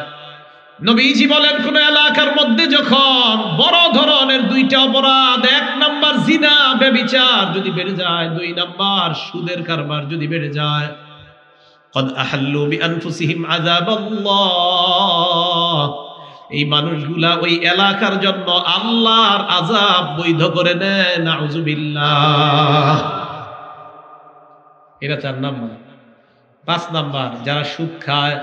নবীজি বলেন কোন এলাকার মধ্যে যখন বড় ধরনের 2টা অপরাধ, 1 নাম্বার জিনা ব্যভিচার যদি বেড়ে যায়, 2 নাম্বার সুদের কারবার যদি বেড়ে যায়, কদ আহাল্লু বিআনফুসিহিম আযাবাল্লাহ, এই মানুষগুলা ওই এলাকার জন্য আল্লাহর আযাব বৈধ করে নেয়। নাউজুবিল্লাহ। এটা 4 নাম্বার। 5 নাম্বার, যারা সুদ খায়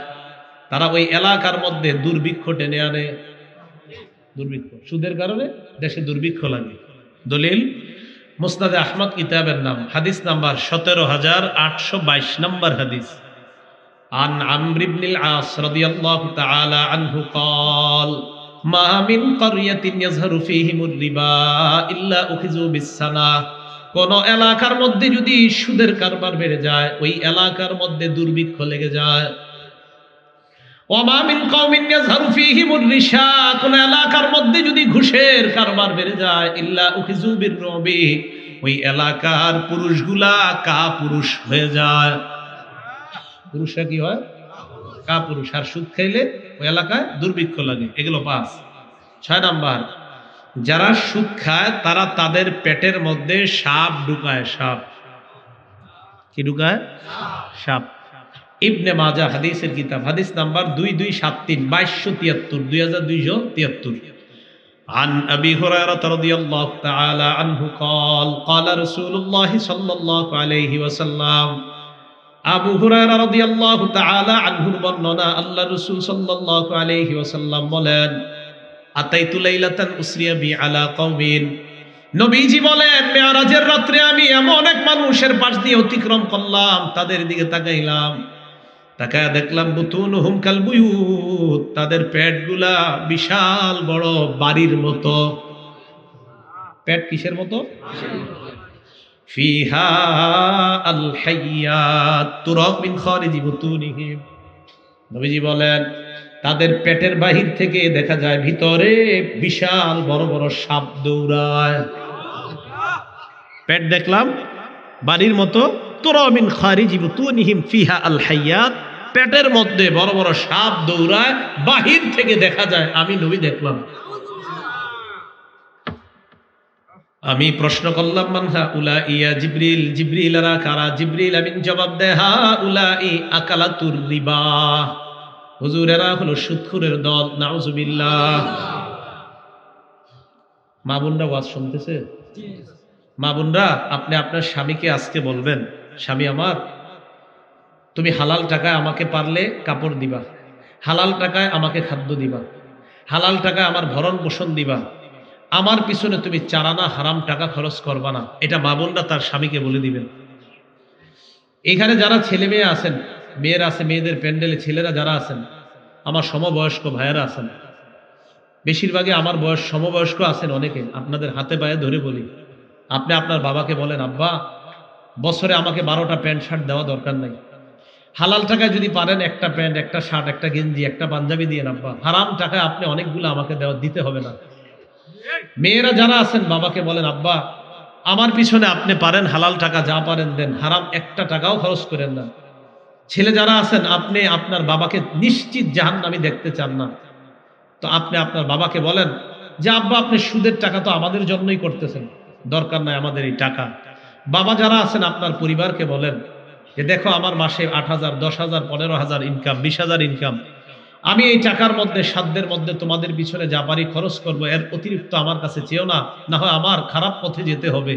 তারা ওই এলাকার মধ্যে দুর্ভিক্ষ টেনে আনে। দুর্ভিক্ষ, সুদের কারণে দেশে দুর্ভিক্ষ লাগে। দলিল মুসনাদে আহমদ কিতাবের নাম, হাদিস নাম্বার 17822 নাম্বার হাদিস। আন আমর ইবনুল আস রাদিয়াল্লাহু তাআলা আনহু قال মা মিন ক্বরিয়াতিন ইয়াযহারু ফীহিমুর রিবা ইল্লা উখিযু বিস-সানা, কোন এলাকার মধ্যে যদি সুদের কারবার বেড়ে যায়, ওই এলাকার মধ্যে দুর্ভিক্ষ লেগে যায়। ওমা মিন কওমিন ইয়াযহারু ফীহিমুর রিশা, কোন এলাকার মধ্যে যদি ঘুষের কারবার বেড়ে যায়, ইল্লা উখিযু বির-রুবি, ওই এলাকার পুরুষগুলা কাপুরুষ হয়ে যায়। পুরুষরা কি হয়? কাপুরুষ। আর সুদ খাইলে ওই এলাকায় দুর্ভিক্ষ লাগে। এগুলো 5। 6 নাম্বার, যারা সুদ খায় তারা তাদের পেটের মধ্যে সাপ ঢুকায়। সাপ কি ঢুকায়? সাপ। ইবনে মাজাহ হাদিসের কিতাব, হাদিস নাম্বার 2273 2273। عن أبي هريرة رضي الله تعالى عنه قال قال رسول الله صلى الله عليه وسلم। আবু হুরায়রা রাদিয়াল্লাহু তাআলা আনহুর বর্ণনা, আল্লাহ রাসূল সাল্লাল্লাহু আলাইহি ওয়াসাল্লাম বলেন, আতাইতু লাইলাতান উসরিয়া বি আলা কওমিন, নবীজি বলেন মেরাজের রাত্রে আমি এমন এক মানুষের পাশ দিয়ে অতিক্রম করলাম, তাদের দিকে তাকাইলাম, তাকায় দেখলাম বুতুনুহুম কাল বুয়ুত, তাদের পেটগুলা বিশাল বড় বাড়ির মতো। পেট কিসের মতো? ফিহা আল হাইয়াত তুরাক মিন খারিজি বুতুনিহিম, নবীজি বলেন তাদের পেটের বাহির থেকে দেখা যায় ভিতরে বিশাল বড় বড় সাপ দৌড়ায়। পেট দেখলাম বাড়ির মতো, তুরাক মিন খারিজি বুতুনিহিম ফিহা আল হাইয়াত, পেটের মধ্যে বড় বড় সাপ দৌড়ায়, বাহির থেকে দেখা যায়। আমি নবী দেখলাম। আমি প্রশ্ন করলাম, মানহা উলা ইয়া জিবরিল, জিবরিলরা কারা? জিবরিল আমিন জবাব দেয়, হা উলাই আকালাতুর রিবা, হুজুর এরা হলো সুদখোরের দল। নাউজুবিল্লাহ। মা বোনরা ওয়াজ শুনতেছে? মা বোনরা, আপনি আপনার স্বামীকে আজকে বলবেন, স্বামী আমার, তুমি হালাল টাকায় আমাকে পারলে কাপড় দিবা, হালাল টাকায় আমাকে খাদ্য দিবা, হালাল টাকায় আমার ভরণ পোষণ দিবা, আমার পিছনে তুমি চারানা হারাম টাকা খরচ করবা না। এটা মা বোনরা তার স্বামীকে বলে দিবেন। এখানে যারা ছেলে মেয়ে আছেন, মেয়েরা আছে, মেয়েদের প্যান্ডেলে ছেলেরা যারা আছেন, আমার সমবয়স্ক ভাইয়েরা আছেন, বেশিরভাগই আমার বয়স সমবয়স্ক আছেন অনেকে, আপনাদের হাতে পায়ে ধরে বলি, আপনি আপনার বাবাকে বলেন, আব্বা বছরে আমাকে 12টা প্যান্ট শার্ট দেওয়া দরকার নাই, হালাল টাকায় যদি পারেন একটা প্যান্ট, একটা শার্ট, একটা গেঞ্জি, একটা পাঞ্জাবি দিয়ে আব্বা, হারাম টাকায় আপনি অনেকগুলো আমাকে দিতে হবে না। মেয়েরা যারা আছেন বাবাকে বলেন, আব্বা আমার পিছনে আপনি পারেন হালাল টাকা যা পারেন দেন, হারাম একটা টাকাও খরচ করেন না। ছেলে যারা আছেন আপনি আপনার বাবাকে নিশ্চিত জাহান্নামী দেখতে চান না, তো আপনি আপনার বাবাকে বলেন যে আব্বা আপনি সুদের টাকা তো আমাদের জন্যই করতেছেন, দরকার নাই আমাদের এই টাকা। বাবা যারা আছেন আপনার পরিবারকে বলেন যে দেখো আমার মাসে 8,000, 10,000, 15,000 ইনকাম, 20,000 ইনকাম, আমি এই টাকার মধ্যে সাধ্যের মধ্যে তোমাদের পিছনে যা পারি খরচ করবো, এর অতিরিক্ত আমার কাছে চেয়েও না, না হয় আমার খারাপ পথে যেতে হবে।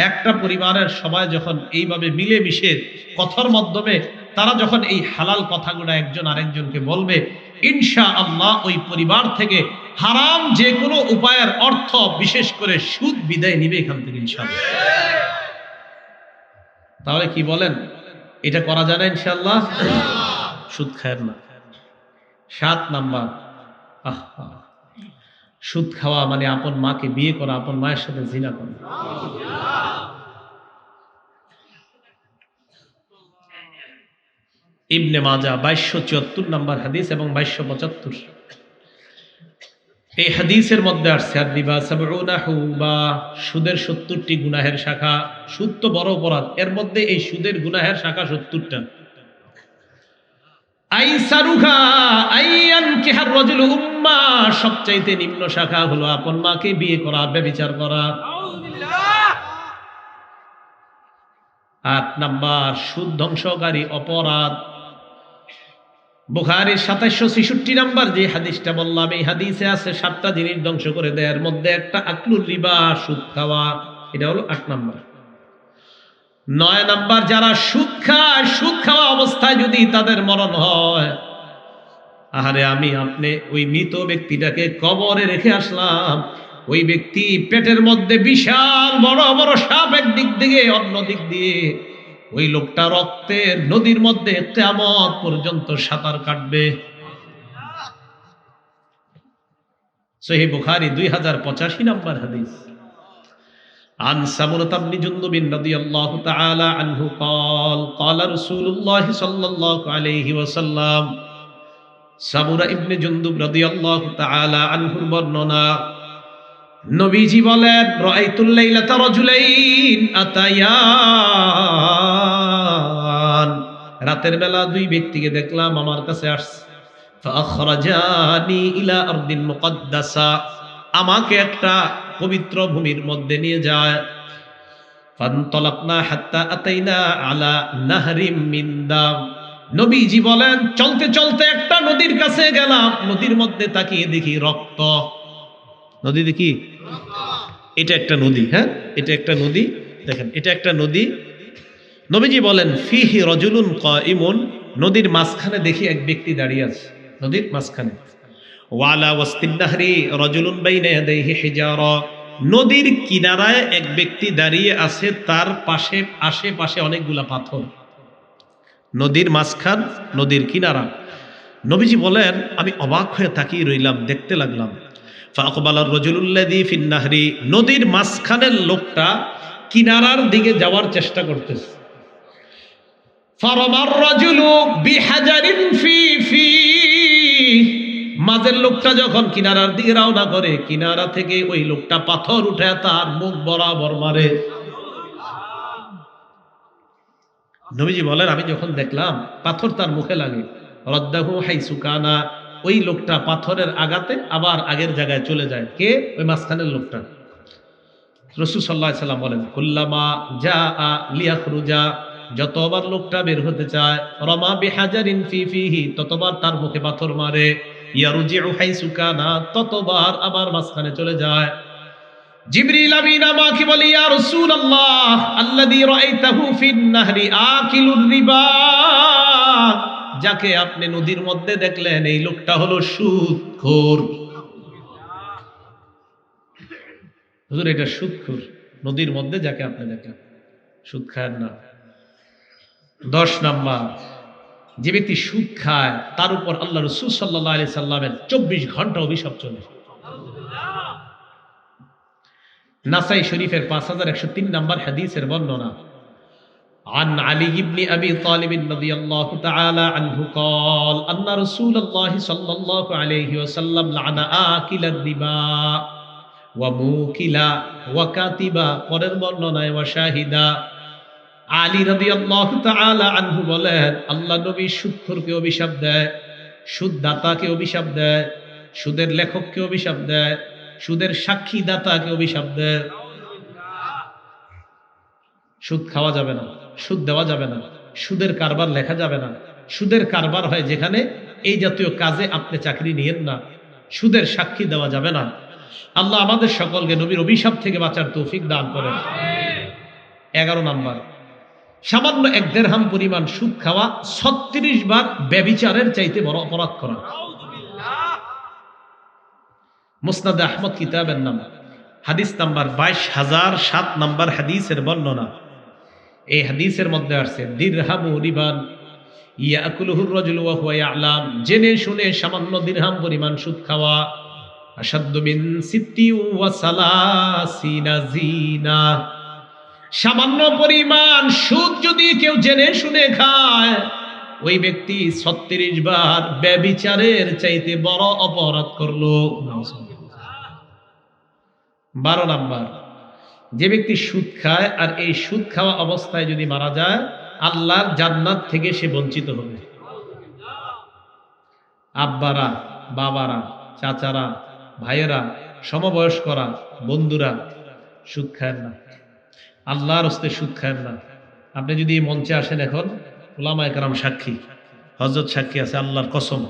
একটা পরিবারের সবাই যখন এইভাবে মিলেমিশে কথার মাধ্যমে তারা যখন এই হালাল কথাগুলো একজন আরেকজনকে বলবে, ইনশাআল্লাহ ওই পরিবার থেকে হারাম যে কোনো উপায়ের অর্থ, বিশেষ করে সুদ, বিদায় নিবে এখান থেকে ইনশাআল্লাহ। তাহলে কি বলেন, এটা করা যায় না ইনশাআল্লাহ? সুদ খায়ের না। 7 নাম্বার, আহা, সুদ খাওয়া মানে আপন মাকে বিয়ে করা, আপন মায়ের সাথে জিনা করা। ইবনে মাজা 2274 নাম্বার হাদিস এবং 2275, এই হাদিসের মধ্যে আসছে আদিবা সাবউনা হুবা, সুদের 70টি গুনাহের শাখা। সুদ তো বড় অপরাধ, এর মধ্যে এই সুদের গুনাহের শাখা 70টা। আইসারুহা আইয়ান কিহার রাজুল উম্মা, সবচাইতে নিম্ন শাখা হলো আপন মাকে বিয়ে করা, ব্যভিচার করা। 8 নাম্বার, সুদ ধ্বংসকারী অপরাধ। বুখারীর 2766 নাম্বার যে হাদিসটা বললাম, এই হাদিসে আছে 7টা জিনিস ধ্বংস করে দেয়, এর মধ্যে একটা আকলুর রিবা, সুদ খাওয়া, এটা হলো 8 নাম্বার। 9 নাম্বার, যারা সুদ খায়, সুদ খাওয়া অবস্থায় যদি তাদের মরণ হয়, আহারে আমি আপনি ওই মৃত ব্যক্তিটাকে কবরে রেখে আসলাম, ওই ব্যক্তি পেটের মধ্যে বিশাল বড় বড় সাপ একদিক দিয়ে, অন্য দিক দিয়ে ওই লোকটা রক্তের নদীর মধ্যে কিয়ামত পর্যন্ত সাঁতার কাটবে। সহিহ বুখারী 2085 নাম্বার হাদিস। عن سمرة بن جندب رضي الله تعالى عنه قال قال رسول الله صلى الله عليه وسلم, সামুরা ইবনে জুনদুব রাদিয়াল্লাহু তাআলা আনহুর বর্ণনা, নবীজি বলেন, রাআইতুল লাইলাতা রাজুলাইন আতায়ান, রাতের বেলা দুই ব্যক্তিকে দেখলাম আমার কাছে আসছে। ফাআখরাজানি ইলা আরদিন মুকদ্দাসা, আমাকে একটা পবিত্র ভূমির মধ্যে নিয়ে যায়। ফানতালাকনা হাত্তা আতাইনা আলা নাহরিম মিন দাম, নবীজি বলেন চলতে চলতে একটা নদীর কাছে গেলাম, নদীর মধ্যে তাকিয়ে দেখি রক্ত। নদী দেখি, এটা একটা নদী, হ্যাঁ এটা একটা নদী, দেখেন এটা একটা নদী। নবীজি বলেন ফিহি রাজুলুন কাইমুন, নদীর মাঝখানে দেখি এক ব্যক্তি দাঁড়িয়ে আছে, নদীর মাঝখানে। ওয়ালা ওয়াসতিন নাহরি রাজুলুন বাইনা ইয়াদাইহি হিজারা, নদীর কিনারায় এক ব্যক্তি দাঁড়িয়ে আছে, তার পাশে আশেপাশে অনেকগুলা পাথর। নদীর মাঝখান, নদীর কিনারা। নবীজি বলেন আমি অবাক হয়ে তাকিয়ে রইলাম, দেখতে লাগলাম। ফাআকবালার রাজুলুল্লাযী ফিন নাহরি, নদীর মাঝখানের লোকটা কিনারার দিকে যাওয়ার চেষ্টা করতেছে। ফারামার রাজুলু বিহাজারিন ফি ফি, মাঝের লোকটা যখন কিনারার দিকে রওনা করে, কিনারা থেকে ওই লোকটা পাথর উঠে তার মুখ বরাবর মারে। নবীজি বলেন আমি যখন দেখলাম পাথর তার মুখে লাগে, রদ্দাহু হাইসু কানা, ওই লোকটা পাথরের আঘাতে আবার আগের জায়গায় চলে যায়। কে? ওই মাঝখানের লোকটা। রাসূল সাল্লাল্লাহু আলাইহি সাল্লাম বলেন কুল্লামা জাআ লিয়াখরুজা, যতবার লোকটা বের হতে চায়, রমা বিহাজারিন ফি ফিহি, ততবার তার মুখে পাথর মারে। ইয়ারজিউ হাইসু কানা, ততবার আবার মাঝখানে চলে যায়। জিবরিল আমিন আমাকে বলে, ইয়া রাসূলুল্লাহ আল্লাযী রাআইতাহু ফিন নাহরি আকিলুর রিবা, যাকে আপনি নদীর মধ্যে দেখলেন এই লোকটা হলো সুদখোর। হুজুর এটা সুদখোর, নদীর মধ্যে যাকে আপনি দেখলেন, সুদ খায় না। 10 নাম্বার, যে ব্যক্তি সুদ খায় তার উপর আল্লাহ রাসূল সাল্লাল্লাহু আলাইহি সাল্লামের 24 ঘন্টা অভিশাপ চলে। নাসাই শরীফের 5103 নাম্বার হাদিসের বর্ণনা। عن علي بن أبي طالب رضي الله تعالى عنه قال أن رسول الله صلى الله عليه وسلم لعن آكل الربا وموكلا وكاتبا পরের বর্ণনায় ওয়াশাহিদা। আলী রাদিয়াল্লাহু তাআলা আনহু বলেন, আল্লাহ নবী সুদখোরকে অভিশাপ দেয়, সুদদাতাকে অভিশাপ দেয়, সুদের লেখককে অভিশাপ দেয়, সুদের সাক্ষী দাতাকে অভিশাপ দেয়। সুদ খাওয়া যাবে না, সুদ দেওয়া যাবে না, সুদের কারবার লেখা যাবে না। সুদের কারবার হয় যেখানে, এই জাতীয় কাজে আপনি চাকরি নিয়েন না। সুদের সাক্ষী দেওয়া যাবে না। আল্লাহ আমাদের সকলকে নবীর অভিশাপ থেকে বাঁচার তৌফিক দান করেন। 11 নাম্বার, সামান্য 1 দিরহাম পরিমাণ সুদ খাওয়া 36 বার ব্যভিচারের চাইতে বড় অপরাধ করা। মুসনাদ আহমদ কিতাবের নাম, হাদিস নাম্বার 22007 নাম্বার হাদিসের বর্ণনা। এই হাদিসের মধ্যে আসছে দিরহামু রিবান ইয়াকুলুহুর রাজুলু ওয়া হুয়া ইয়ালাম, জেনে শুনে সামান্য দিরহাম পরিমাণ সুদ খাওয়া আশাদ্দু মিন সিত্তি ওয়া সালাসিনা জিনা। সামান্য পরিমাণ সুদ যদি কেউ জেনে শুনে খায়, ওই ব্যক্তি 36 বার ব্যভিচারের চাইতে বড় অপরাধ করলো। 12 নাম্বার, যে ব্যক্তি সুদ খায় আর এই সুদ খাওয়া অবস্থায় যদি মারা যায়, আল্লাহর জান্নাত থেকে সে বঞ্চিত হবে। আব্বারা, বাবারা, চাচারা, ভাইয়েরা, সমবয়স্করা, বন্ধুরা, সুদ খায় না, আল্লাহর হস্তে সুদ খায় না। আপনি যদি মঞ্চে আসেন, এখন উলামায়ে কেরাম সাক্ষী, হযরত সাক্ষী আছে, আল্লাহর কসম,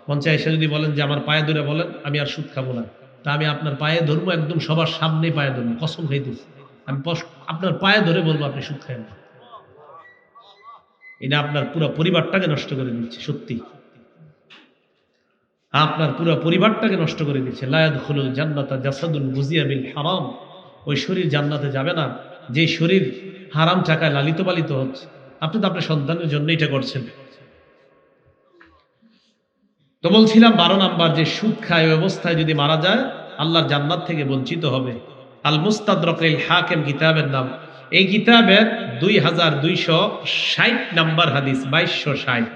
মঞ্চে এসে যদি বলেন যে আমার পায়ে ধরে বলেন আমি আর সুদ খাবো না, তা আমি আপনার পায়ে ধরবো, একদম সবার সামনে পায়ে ধরবো, কসম খাইতেছি, আমি আপনার পায়ে ধরে বলবো আপনি সুদ খায় না। এটা আপনার পুরো পরিবারটাকে নষ্ট করে দিচ্ছে। সত্যি আপনার পুরো পরিবারটাকে নষ্ট করে দিচ্ছে। লা ইয়াদখুলুল জান্নাতা জাসাদুন গুযিয়া বিল হারাম, ওই শরীর জান্নাতে যাবে না যে শরীর হারাম চাকায় লালিত পালিত হচ্ছে। আপনি তো আপনার সন্তানের জন্য এটা করছেন। তো বলছিলাম 12 নাম্বার, যে সুদ খায় ওই অবস্থায় যদি মারা যায়, আল্লাহর জান্নাত থেকে বঞ্চিত হবে। আল মুস্তাদরাক লিল হাকিম কিতাবের নাম, এই কিতাবের 2260 নাম্বার হাদিস, 2260।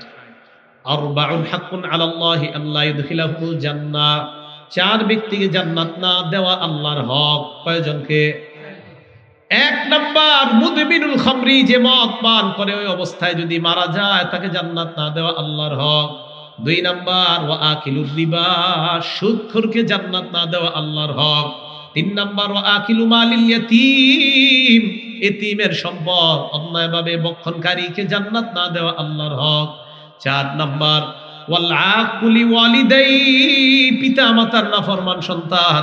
আরবাউন হাক্কুন আলাল্লাহি আল্লা ইউদখিলাহুল জান্নাহ, 4 ব্যক্তিকে জান্নাত না দেওয়া আল্লাহর হক। কয়জনকে? 1 নাম্বার, মুদমিনুল খামরি, যে মদ পান করে ওই অবস্থায় যদি মারা যায়, তাকে জান্নাত না দেওয়া আল্লাহর হক। 2 নাম্বার, ওয়া আকিলুর রিবা, সুদখোরকে জান্নাত না দেওয়া আল্লাহর হক। 3 নাম্বার, ওয়া আকিলু মালিল ইয়াতীম, এতিমের সম্পদ অন্যায়ভাবে ভক্ষণকারীকে জান্নাত না দেওয়া আল্লাহর হক। 4 নাম্বার, ওয়াল আকুলি ওয়ালিদাই, পিতা মাতার নাফরমান সন্তান,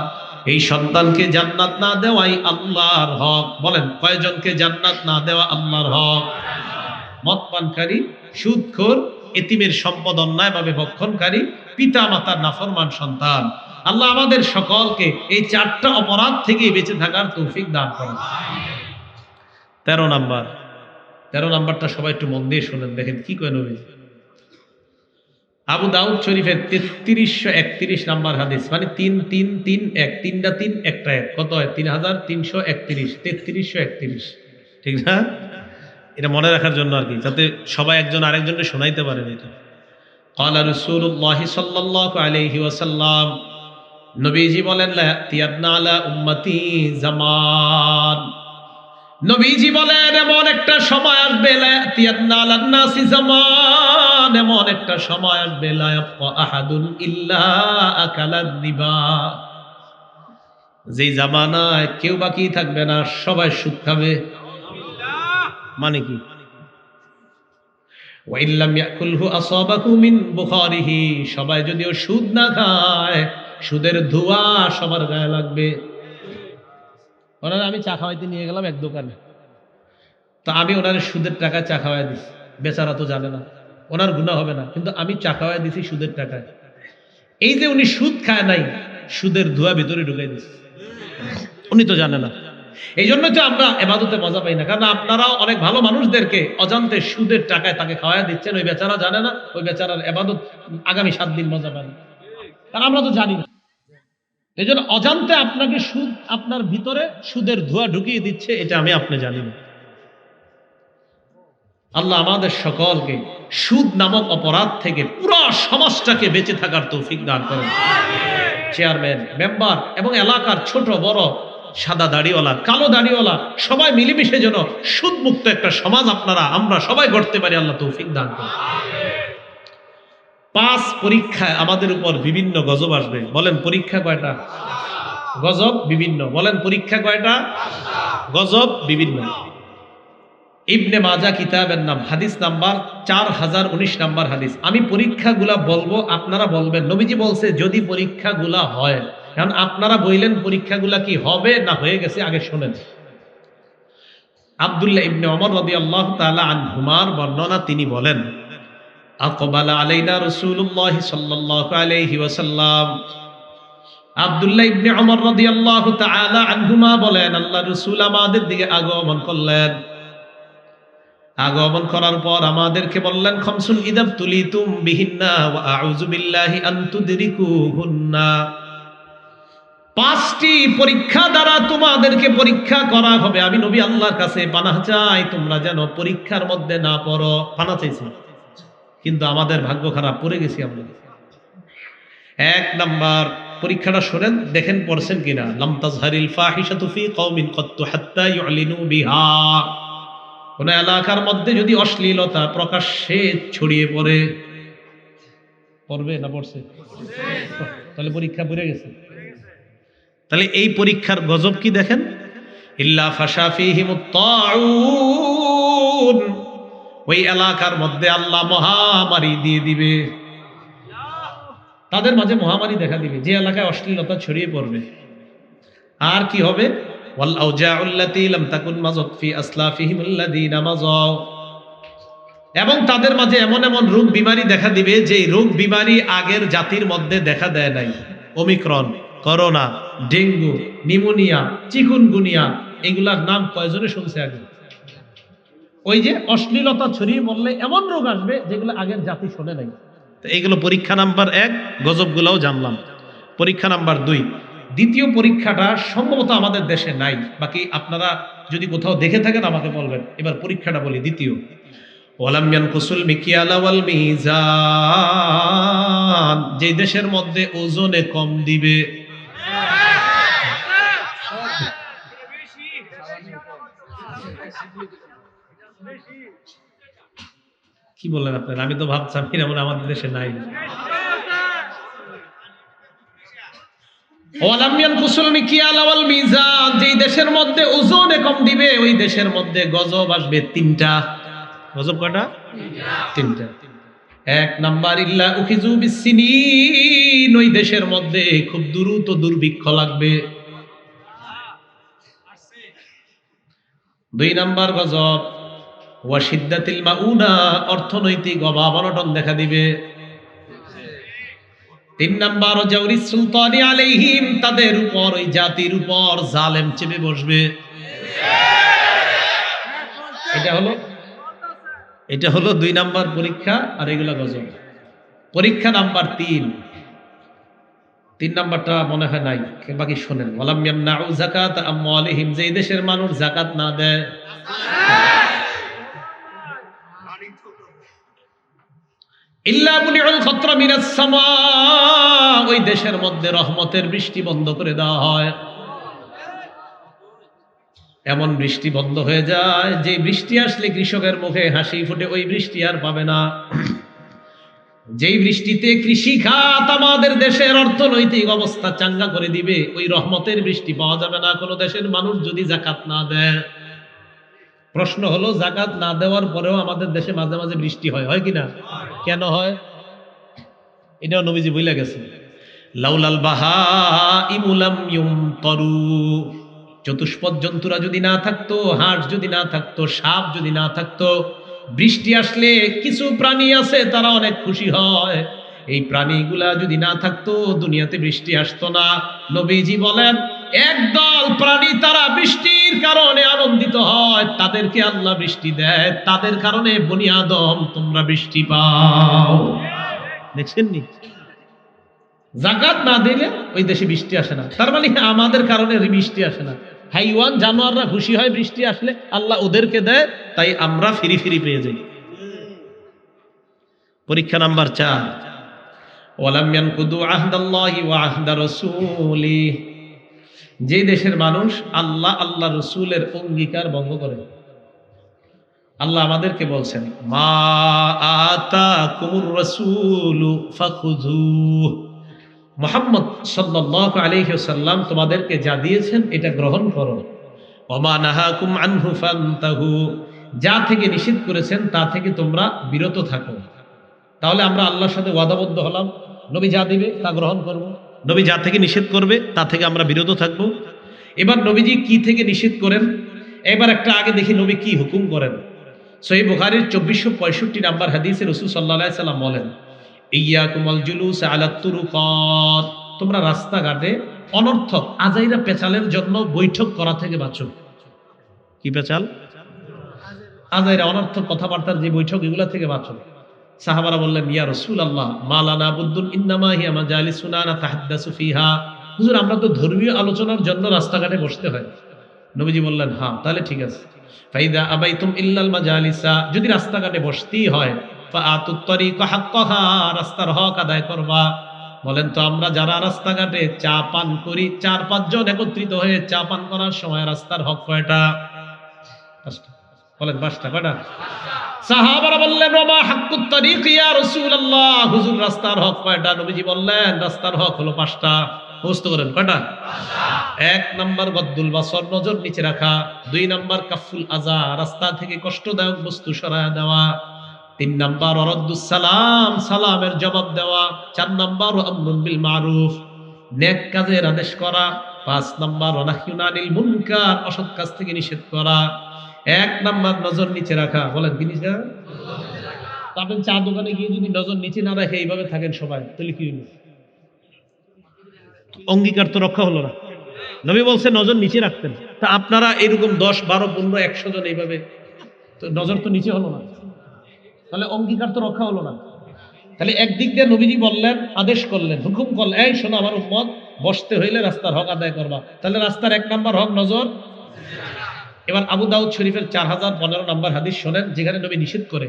এই সন্তানকে জান্নাত না দেওয়াই আল্লাহর হক। বলেন কয়জনকে জান্নাত না দেওয়া আল্লাহর হক? মদ পানকারী, সুদখোর, এতিমের সম্পদ অন্যায়ভাবে ভক্ষণকারী, পিতা মাতার নাফরমান সন্তান। আল্লাহ আমাদের সকলকে এই 4টা অপরাধ থেকে বেঁচে থাকার তৌফিক দান করেন। 13 নাম্বার, 13 নাম্বারটা সবাই একটু মন দিয়ে শুনেন, দেখেন কি কয় নবী। আবু দাউদ শরীফের 3331 নাম্বার হাদিস, মানে 3331, 3টা 3 একটা 1, কত হয়? 3331, 3331, ঠিক না? এটা মনে রাখার জন্য আর কি, যাতে সবাই একজন আরেকজনকে শোনাইতে পারেন। এটা ক্বালা রাসূলুল্লাহ সাল্লাল্লাহু আলাইহি ওয়াসাল্লাম, নবীজি বলেন, লা ইয়াতিয়ান্না আলা উম্মতি জামান, নবীজি বলেন এমন একটা সময় আসবে, লা ইয়াতিয়ান্না আলান নাসি জামান, এমন একটা সময় আসবে, লা ইয়াবকা আহাদুন ইল্লা আকালার রিবা, যেই জামানায় কেউ বাকি থাকবে না, সবাই সুদ খাবে। মানে কি? ওয়া ইল্লাম ইয়াকুলহু আসাবাহু মিন বুখারিহি, সবাই যদিও সুদ না খায়, সুদের ধোঁয়া সবার গায়ে লাগবে। ওনারা, আমি চা খাওয়াইতে নিয়ে গেলাম এক দোকানে, তো আমি ওনার সুদের টাকা চা খাওয়াই দিই, বেচারা তো জানে না, ওনার গুনাহ হবে না, কিন্তু আমি চা খাওয়াই দিছি সুদের টাকায়। এই যে উনি সুদ খায় নাই, সুদের ধোঁয়া ভিতরে ঢুকাই দিচ্ছে, উনি তো জানে না। এই জন্য তো আমরা এবাদতে মজা পাই না, কারণ আপনারাও অনেক ভালো মানুষদেরকে অজান্তে সুদের টাকায় তাকে খাওয়াই দিচ্ছেন, ওই বেচারা জানে না, ওই বেচারার এবাদত আগামী 7 দিন মজা পায় না, কারণ আমরা তো জানি না। এই জন্য অজান্তে আপনাকে সুদ আপনার ভিতরে সুদের ধোঁয়া ঢুকিয়ে দিচ্ছে, এটা আমি আপনি জানি না। আল্লাহ আমাদের সকলকে সুদ নামক অপরাধ থেকে পুরো সমাজটাকে বেঁচে থাকার তৌফিক দান করেন। চেয়ারম্যান, মেম্বার এবং এলাকার ছোট বড়, সাদা দাড়িওয়ালা, কালো দাড়িওয়ালা, সবাই মিলেমিশে যেন সুদ মুক্ত একটা সমাজ আমরা সবাই গড়তে পারি, আল্লাহ তৌফিক দান করেন। 5 পরীক্ষায় আমাদের উপর বিভিন্ন গজব আসবে। বলেন পরীক্ষা কয়টা? গজব বিভিন্ন। বলেন পরীক্ষা কয়টা? গজব বিভিন্ন। ইবনে মাজা কিতাবের নাম, হাদিস নাম্বার 4019 নাম্বার হাদিস। আমি পরীক্ষাগুলা বলবো, আপনারা বলবেন। নবীজি বলছে যদি পরীক্ষাগুলা হয়, কারণ আপনারা বললেন পরীক্ষাগুলা কি হবে না হয়ে গেছে, আগে শোনেন। আব্দুল্লাহ ইবনে ওমর রাদিয়াল্লাহু তাআলা আনহুমার বর্ণনা, তিনি বলেন আকবালা আলাইনা রাসূলুল্লাহ সাল্লাল্লাহু আলাইহি ওয়াসাল্লাম। আব্দুল্লাহ ইবনে ওমর রাদিয়াল্লাহু তাআলা আনহুমা বলেন, আল্লাহর রাসূল আমাদের দিকে আগমন করলেন। আগমন করার পর আমাদেরকে বললেন, খামসুন ইদাব তুলিতুম বিহিন্না ওয়া আউযু বিল্লাহি আন তুদরিকুহুন্না। 5টি পরীক্ষা দ্বারা তোমাদেরকে পরীক্ষা করা হবে। আমি নবী আল্লাহর কাছে পানাহ চাই তোমরা যেন পরীক্ষার মধ্যে না পড়ো। পানাহ চাইছি, কিন্তু আমাদের ভাগ্য খারাপ, পড়ে গেছি আমরা। 1 নাম্বার পরীক্ষাটা শোনেন, দেখেন পড়ছেন কিনা। লাম তাজহারিল ফাহিশাতু ফি কওমিন কাত্তু হাত্তা ইউলিনু বিহা। কোন এলাকার মধ্যে যদি অশ্লীলতা প্রকাশ্যে ছড়িয়ে পড়বে না পড়ছে, তাহলে পরীক্ষা পড়ে গেছে। তাহলে এই পরীক্ষার গজব কি দেখেন, ইল্লা ফাশা ফীহিমুত তাউন। ওই এলাকার মধ্যে আল্লাহ মহামারী দিয়ে দিবে, তাদের মাঝে মহামারী দেখা দিবে যে এলাকায় অশ্লীলতা ছড়িয়ে পড়বে। আর কি হবে, ওয়াল আউজাউল্লাতী লাম তাকুন মাযাত ফি আসলাফিহিমুল্লাযীনা মাযাউ। এবং তাদের মাঝে এমন এমন রোগ বিমারি দেখা দিবে যে রোগ বিমারি আগের জাতির মধ্যে দেখা দেয় নাই। Omicron, corona, dengue, pneumonia, chikungunya, এগুলার নাম কয়জনে শুনছে আগে? ওই যে অশ্লীলতা ছড়িয়ে পড়লে এমন রোগ আসবে যেগুলো আগের জাতি শোনে নাই। তো এইগুলো পরীক্ষা নাম্বার 1, গজবগুলোও জানলাম। পরীক্ষা নাম্বার 2, দ্বিতীয় পরীক্ষাটা সম্ভবত আমাদের দেশে নাই, বাকি আপনারা যদি কোথাও দেখে থাকেন আমাকে বলবেন। এবার পরীক্ষাটা বলি। দ্বিতীয়, ওয়ালাম ইয়ানকুসুল মিকিয়ালা ওয়াল মিজান। যে দেশের মধ্যে ওজনে কম দিবে, কি বলেন আপনারা? আমি তো ভাবছিলাম এমন আমাদের দেশে নাই। ওয়ালাম ইয়ানকুসুল মিকিয়ালা ওয়াল মিজান, যে দেশের মধ্যে ওজনে কম দিবে ওই দেশের মধ্যে গজব আসবে 3টা। গজব কয়টা? 3টা। 1 নাম্বার, ইল্লা উখিযু বিসসিনিন। ওই দেশের মধ্যে খুব দ্রুত দুর্ভিক্ষ লাগবে। 2 নাম্বার গজব, ওয়া শিদ্দাতিল মাউনা। অর্থনৈতিক অভাব অনটন দেখা দিবে। 3 নাম্বার, জাওরিস সুলতানি আলাইহিম। তাদের উপর, ওই জাতির উপর জালেম চেপে বসবে। এটা হলো 2 নাম্বার পরীক্ষা, আর এগুলা গজব। পরীক্ষা নাম্বার 3 নাম্বারটা মনে হয় নাই, বাকি শোনেন। ওয়ালাম ইয়ামনাউ যাকাত আমওয়ালিহিম। যে দেশের মানুষ যাকাত না দেয়, ইল্লা মুনিউল খাতরা মিনাস সামা। ওই দেশের মধ্যে রহমতের বৃষ্টি বন্ধ করে দেওয়া হয়। এমন বৃষ্টি বন্ধ হয়ে যায় যে বৃষ্টি আসলে কৃষকের মুখে হাসি ফুটে, ওই বৃষ্টি আর পাবে না। যেই বৃষ্টিতে কৃষি খাত আমাদের দেশের অর্থনৈতিক অবস্থা চাঙ্গা করে দিবে, ওই রহমতের বৃষ্টি পাওয়া যাবে না কোনো দেশের মানুষ যদি যাকাত না দেয়। প্রশ্ন হলো, যাকাত না দেওয়ার পরেও আমাদের দেশে মাঝে মাঝে বৃষ্টি হয় কিনা? কেন হয়? এটাও নবীজি বলে গেছে, লাউলাল বাহাইমু লাম ইউমতারু। চতুষ্পদ জন্তুরা যদি না থাকতো, হাঁস যদি না থাকতো, সাপ যদি না থাকতো, বৃষ্টি আসলে কিছু প্রাণী আছে তারা অনেক খুশি হয়, এই প্রাণীগুলা যদি না থাকতো দুনিয়াতে বৃষ্টি আসতো না। নবীজি বলেন একদল প্রাণী তারা বৃষ্টির কারণে আনন্দিত হয়, তাদেরকে আল্লাহ বৃষ্টি দেয়, তাদের কারণে বনি আদম তোমরা বৃষ্টি পাও। দেখছেন নি, জাকাত না দিলে ওই দেশে বৃষ্টি আসে না, তার মানে আমাদের কারণে বৃষ্টি আসে না। হাইওয়ান জানোয়াররা খুশি হয় বৃষ্টি আসলে, আল্লাহ ওদেরকে দেয়, তাই আমরা ফিরি ফিরি পেয়ে যাই। পরীক্ষা নাম্বার 4, ওয়ালাম ইয়ানকুদু আহদাল্লাহি ওয়া আহদা রাসূলিহি, যে দেশের মানুষ আল্লাহ আল্লাহ রসুলের অঙ্গীকার ভঙ্গ করে। আল্লাহ আমাদেরকে বলছেন মা আতাকুমুর রাসূলু ফাখুযুহু, মুহাম্মদ সাল্লাল্লাহু আলাইহি ওয়াসাল্লাম তোমাদেরকে যা দিয়েছেন এটা গ্রহণ করো। ওয়া মা নাহাকুম আনহু ফান্তাহু, যা থেকে নিষেধ করেছেন তা থেকে তোমরা বিরত থাকো। তাহলে আমরা আল্লাহর সাথে ওয়াদাবদ্ধ হলাম, নবী যা দিবে তা গ্রহণ করব, নবী যা থেকে নিষেধ করবে তা থেকে আমরা বিরত থাকব। এবার নবীজি কি থেকে নিষেধ করেন, এবার একটা আগে দেখি নবী কি হুকুম করেন। সহিহ বুখারীর 2465 নাম্বার হাদিসে রাসূল সাল্লাল্লাহু আলাইহি সাল্লাম বলেন ইয়াকুমুল জুলুস আলাত তুরুকাত, তোমরা রাস্তাঘাটে অনর্থক আজাইরা পেচালের জন্য বৈঠক করা থেকে বাঁচো। কি পেচাল? আজাইরা অনর্থক কথাবার্তার যে বৈঠক, এগুলা থেকে বাঁচো। সাহাবারা বললেন ইয়া রাসূলুল্লাহ মা লানা বুদ্দুন ইন্নামা হিয়া মাজালিসুনা নাতাহাদ্দাসু ফিহা, হুজুর আমরা তো ধর্মীয় আলোচনার জন্য রাস্তাঘাটে বসতে হয়। নবীজি বললেন হ্যাঁ তাহলে ঠিক আছে। ফাইদা আবাইতুম ইল্লাল মাজালিসা, যদি রাস্তাঘাটে বসতেই হয় ফাআতুত তরিকা হাক্কাহা, রাস্তার হক আদায় করবা। বলেন তো আমরা যারা রাস্তাঘাটে চা পান করি, 4-5 জন একত্রিত হয়ে চা পান করার সময় রাস্তার হক কয়টা? 5টা। বলেন 5টা। কয়টা? সাহাবারা বললেন ওমা হাক্কুত তরিক ইয়া রাসূলুল্লাহ, হুজুর রাস্তার হক কয়টা? নবীজি বললেন রাস্তার হক হলো 5টা। মুখস্থ করেন কয়টা? 1 নাম্বার গদ্দুল বাসর, নজর নিচে রাখা। 2 নাম্বার কাফুল আযা, রাস্তা থেকে কষ্টদায়ক বস্তু সরায়া দেওয়া। 3 নাম্বার ওয়ারাদ্দুস সালাম, সালামের জবাব দেওয়া। 4 নাম্বার আমরুন বিল মারুফ, নেক কাজের আদেশ করা। 5 নাম্বার ওয়ানাহয়ুন আনিল মুনকার, অসৎ কাজ থেকে নিষেধ করা। 1 নাম্বার নজর নিচে রাখা। বলেন কি নিচে? আপনি চা দোকানে গিয়ে যদি নজর নিচে না রাখে এইভাবে থাকেন সবাই, তাহলে কি হলো? অঙ্গীকার তো রক্ষা হলো না। নবী বলছে নজর নিচে রাখতেন, তা আপনারা এরকম 10, 12, 15, 100 জন এইভাবে, তো নজর তো নিচে হলো না, তাহলে অঙ্গীকার তো রক্ষা হলো না। তাহলে একদিক দিয়ে নবীজি বললেন, আদেশ করলেন, হুকুম করলেন, এই শোনো আমার উম্মত বসতে হইলে রাস্তার হক আদায় করবা। তাহলে রাস্তার 1 নাম্বার হক নজর। এবার আবু দাউদ শরীফের 4015 নাম্বার হাদিস শোনেন, যেখানে নবী নিষেধ করে।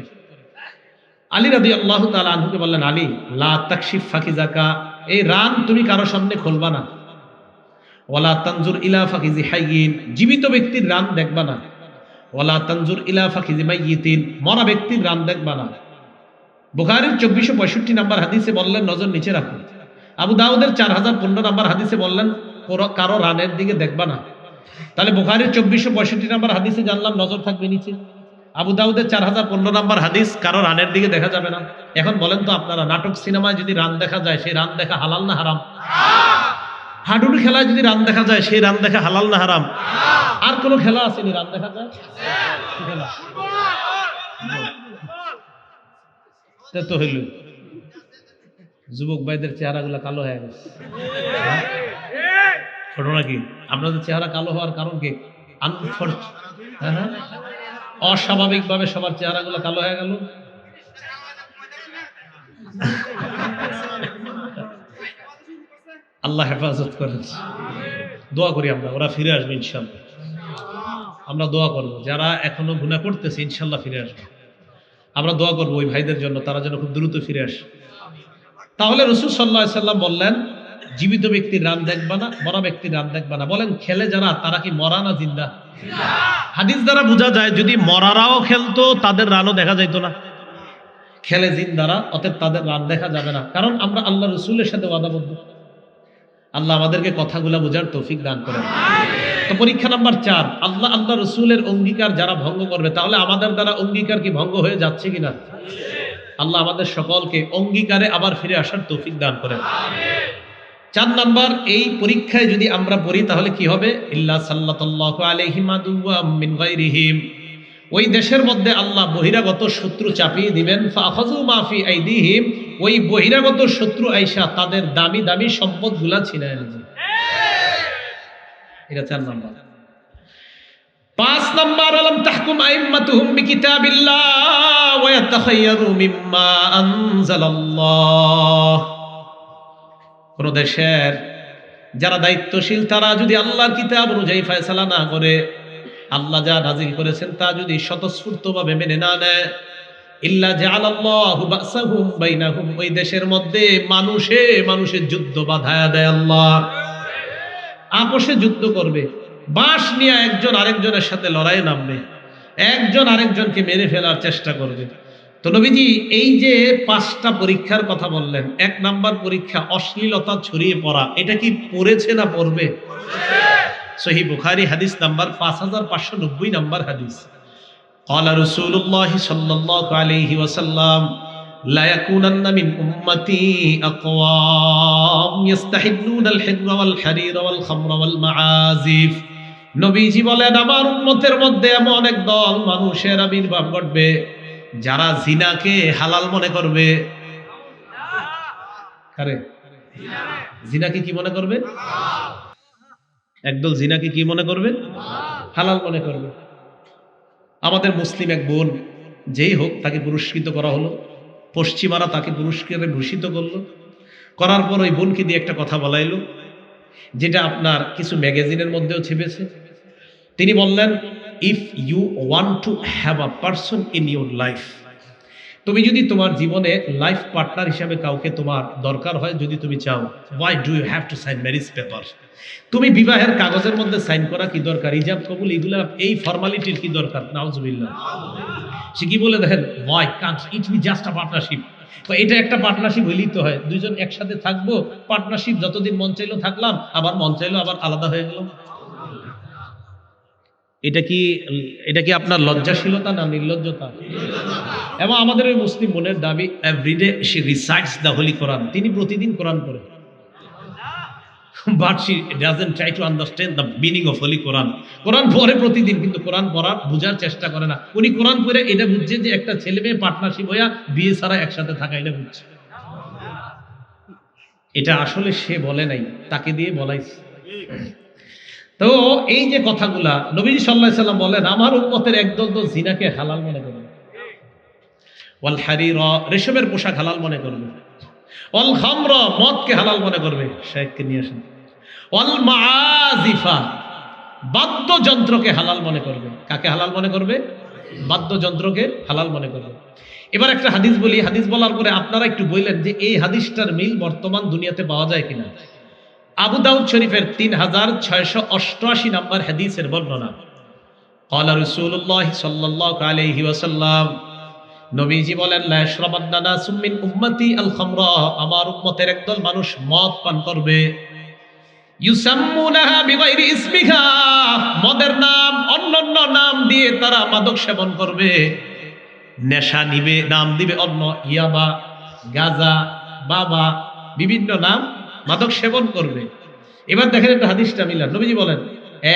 আলী রাদিয়াল্লাহু তাআলা আনহুকে বললেন আলী লা তাকশিফ ফাকিজাকা, এই রান তুমি কারো সামনে খুলবা না। ওয়ালা তানজুর ইলা ফাকিজি হাইয়িন, জীবিত ব্যক্তির রান দেখবা না। ওয়ালা তানজুর ইলা ফাকিজি মাইয়িতিন, মরা ব্যক্তির রান দেখবা না। বুখারীর 2465 নাম্বার হাদিসে বললেন নজর নিচে রাখো। আবু দাউদের 4015 নাম্বার হাদিসে বললেন কারো রানের দিকে দেখবা না। তাহলে বুখারীর 2465 নাম্বার হাদিসে জানলাম নজর থাকবে নিচে। আবু দাউদের 4015 নাম্বার হাদিস কারো রানের দিকে দেখা যাবে না। এখন বলেন তো আপনারা, নাটক সিনেমায় যদি রান দেখা যায় সেই রান দেখা হালাল না হারাম? হাডুডু খেলায় যদি রান দেখা যায় সেই রান দেখা হালাল না হারাম? আর কোন খেলা আসেনি রান দেখা যায়? কি খেলা? তো হইল যুবক ভাইদের চেহারাগুলো কালো হয়ে গেছে। ঘটনা কি? আপনাদের চেহারা কালো হওয়ার কারণ কি? অস্বাভাবিকভাবে সবার চেহারাগুলো কালো হয়ে গেল। আল্লাহ হেফাজত করেন। দোয়া করি আমরা, ওরা ফিরে আসবে ইনশাল্লাহ। আমরা দোয়া করব, যারা এখনো গুনাহ করতেছে ইনশাল্লাহ ফিরে আসবে। আমরা দোয়া করব ওই ভাইদের জন্য, তারা যেন খুব দ্রুত ফিরে আসে। তাহলে রাসূল সাল্লাল্লাহু আলাইহি সাল্লাম বললেন জীবিত ব্যক্তির রান দেখবা না, মরা ব্যক্তির রান দেখবা না। বলেন খেলে যারা, তারা কি মরা না জিন্দা? হাদিস দ্বারা বোঝা যায় যদি মরারাও খেলতো তাদের রানও দেখা যাইতো না। খেলে জিন্দারা, অতএব তাদের রান দেখা যাবে না, কারণ আমরা আল্লাহ রসুলের সাথে ওয়াদাবদ্ধ। আল্লাহ আমাদেরকে কথাগুলো বোঝার তৌফিক দান করেন। তো পরীক্ষা নাম্বার 4, আল্লাহ রসুলের অঙ্গীকার যারা ভঙ্গ করবে, তাহলে আমাদের দ্বারা অঙ্গীকার কি ভঙ্গ হয়ে যাচ্ছে কিনা? আল্লাহ আমাদের সকলকে অঙ্গীকারে আবার ফিরে আসার তৌফিক দান করেন। 4 নাম্বার, এই পরীক্ষায় যদি আমরা পড়ি তাহলে কি হবে? ইল্লা সাল্লাল্লাহু আলাইহিম আদুওয়াম মিন গায়রিহিম, ওই দেশের মধ্যে আল্লাহ বহিরাগত শত্রু চাপিয়ে দিবেন, ফাখাযু মা ফি আইদিহিম, ওই বহিরাগত শত্রু আইসা তাদের দামি দামি সম্পদগুলা ছিনায় নেবে। এটা 4 নাম্বার। 5 নাম্বার, আলাম তাহকুম আইম্মাতুহুম বিকিতাবিল্লাহ ওয়া ইয়াতাখায়্যারু মিম্মা আনজালাল্লাহ। কোন দেশের যারা দায়িত্বশীল তারা যদি আল্লাহর কিতাব অনুযায়ী ফয়সালা না করে, আল্লাহ যা নাজিল করেছেন তা যদি স্বতঃস্ফূর্তভাবে মেনে না নেয়, ইল্লা জাআলাল্লাহু বাসাহুম বাইনাহুম, ওই দেশের মধ্যে মানুষের যুদ্ধ বাধায়া দেয় আল্লাহ। আপোষে যুদ্ধ করবে, বাঁশ নিয়ে একজন আরেকজনের সাথে লড়াই নামবে, একজন আরেকজনকে মেরে ফেলার চেষ্টা করবে। তো নবীজি এই যে 5টা পরীক্ষার কথা বললেন, 1 নাম্বার পরীক্ষা অশ্লীলতা ছড়িয়ে পড়া, এটা কি পড়েছে না পড়বে? সহিহ বুখারী হাদিস নাম্বার 5590 নাম্বার হাদিস। ক্বালা রাসূলুল্লাহ সাল্লাল্লাহু আলাইহি ওয়াসাল্লাম, লা ইয়াকুনান্না মিন উম্মতি আকওয়াম ইস্তাহিল্লুনাল হিররা ওয়াল হারিরা ওয়াল খামরা ওয়াল মাআজিফ। নবীজি বলেন, আমার উম্মতের মধ্যে এমন এক দল মানুষের আবির্ভাব ঘটবে যারা জিনাকে হালাল মনে করবে। আরে জিনাকে কি মনে করবে? একদল জিনাকে কি মনে করবে? হালাল মনে করবে। আমাদের মুসলিম এক বোন, যেই হোক, তাকে পুরস্কৃত করা হলো, পশ্চিমারা তাকে পুরস্কারে ভূষিত করলো, করার পর ওই বোনকে দিয়ে একটা কথা বলাইলো, যেটা আপনার কিছু ম্যাগাজিনের মধ্যেও ছেপেছে। তিনি বললেন, if you want to have a person in your life, তুমি যদি তোমার জীবনে লাইফ পার্টনার হিসাবে কাউকে তোমার দরকার হয়, যদি তুমি চাও, why do you have to sign marriage paper? তুমি বিবাহের কাগজের মধ্যে সাইন করা কি দরকার? ইজাব কবুল, এগুলা এই ফর্মালিটির কি দরকার? নাউজুবিল্লাহ। সে কি বলে দেখেন, Y Kant it be just a partnership? এটা একটা পার্টনারশিপ হইলেই তো হয়, দুইজন একসাথে থাকবো, পার্টনারশিপ, যতদিন মন চাইলো থাকলাম, আবার মন চাইলো আবার আলাদা হয়ে গেলাম। এটা কি আপনার লজ্জাশীলতা না নির্লজ্জতা? এবং আমাদের ওই মুসলিম বোনের দাবি, everyday she recites the holy Quran, তিনি প্রতিদিন কোরআন পড়ে, but she doesn't try to understand the meaning of holy Quran. কোরআন পড়ে প্রতিদিন, কিন্তু কোরআন পড়ার বোঝার চেষ্টা করে না। উনি কোরআন পড়ে এটা বুঝছে যে একটা ছেলে মেয়ে পার্টনারশিপ হইয়া বিয়ে ছাড়া একসাথে থাকা, এটা বুঝছে। এটা আসলে সে বলে নাই, তাকে দিয়ে বলাইছে। তো এই যে কথাগুলা নবীজি সাল্লাল্লাহু আলাইহি সাল্লাম বলেন, আমার উম্মতের একদল তো জিনাকে হালাল মনে করবে, ওয়াল হারিরা, রেশমের পোশাক হালাল মনে করবে, ওয়াল খামরা, মদকে হালাল মনে করবে, শায়েখকে নিয়ে আসেন, ওয়াল মাআজিফা, বাদ্যযন্ত্রকে হালাল মনে করবে। কাকে হালাল মনে করবে? বাদ্যযন্ত্রকে হালাল মনে করবে। এবার একটা হাদিস বলি, হাদিস বলার পরে আপনারা একটু বললেন যে এই হাদিসটার মিল বর্তমান দুনিয়াতে পাওয়া যায় কিনা। আবু দাউদ শরীফের 3688 নাম্বার হাদিসের বর্ণনা। ক্বালা রাসূলুল্লাহ সাল্লাল্লাহু আলাইহি ওয়াসাল্লাম, নবীজি বলেন, লা ইয়াশরাবান্না নাসুম মিন উম্মতি আল খামরা, আমার উম্মতের একদল মানুষ মদ পান করবে, ইউসাম্মুনাহা বিগাইরি ইসমিহা, মদের নাম অন্যান্য নাম দিয়ে তারা মাদক সেবন করবে, নেশা নিবে, নাম দিবে অন্য, ইয়াবা, গাজা, বাবা, বিভিন্ন নাম, মাদক সেবন করবে। এবার দেখেন একটা হাদিসটা মিলান, নবীজি বলেন,